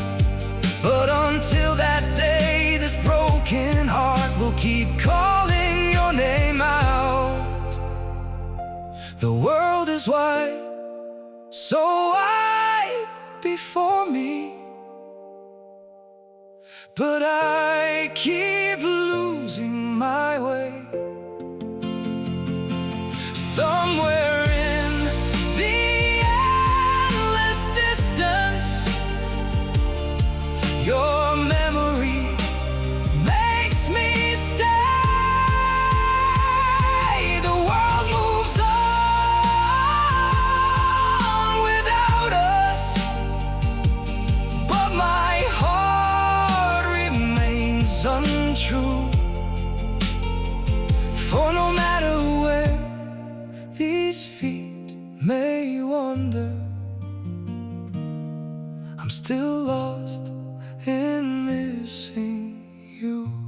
but until that day, this broken heart will keep calling your name out. The world is wide, so wide before me, but I keep losing my way. Somewhere in the endless distance, your memory makes me stay. The world moves on without us, but my heart untrue. For no matter where these feet may wander, I'm still lost in missing you.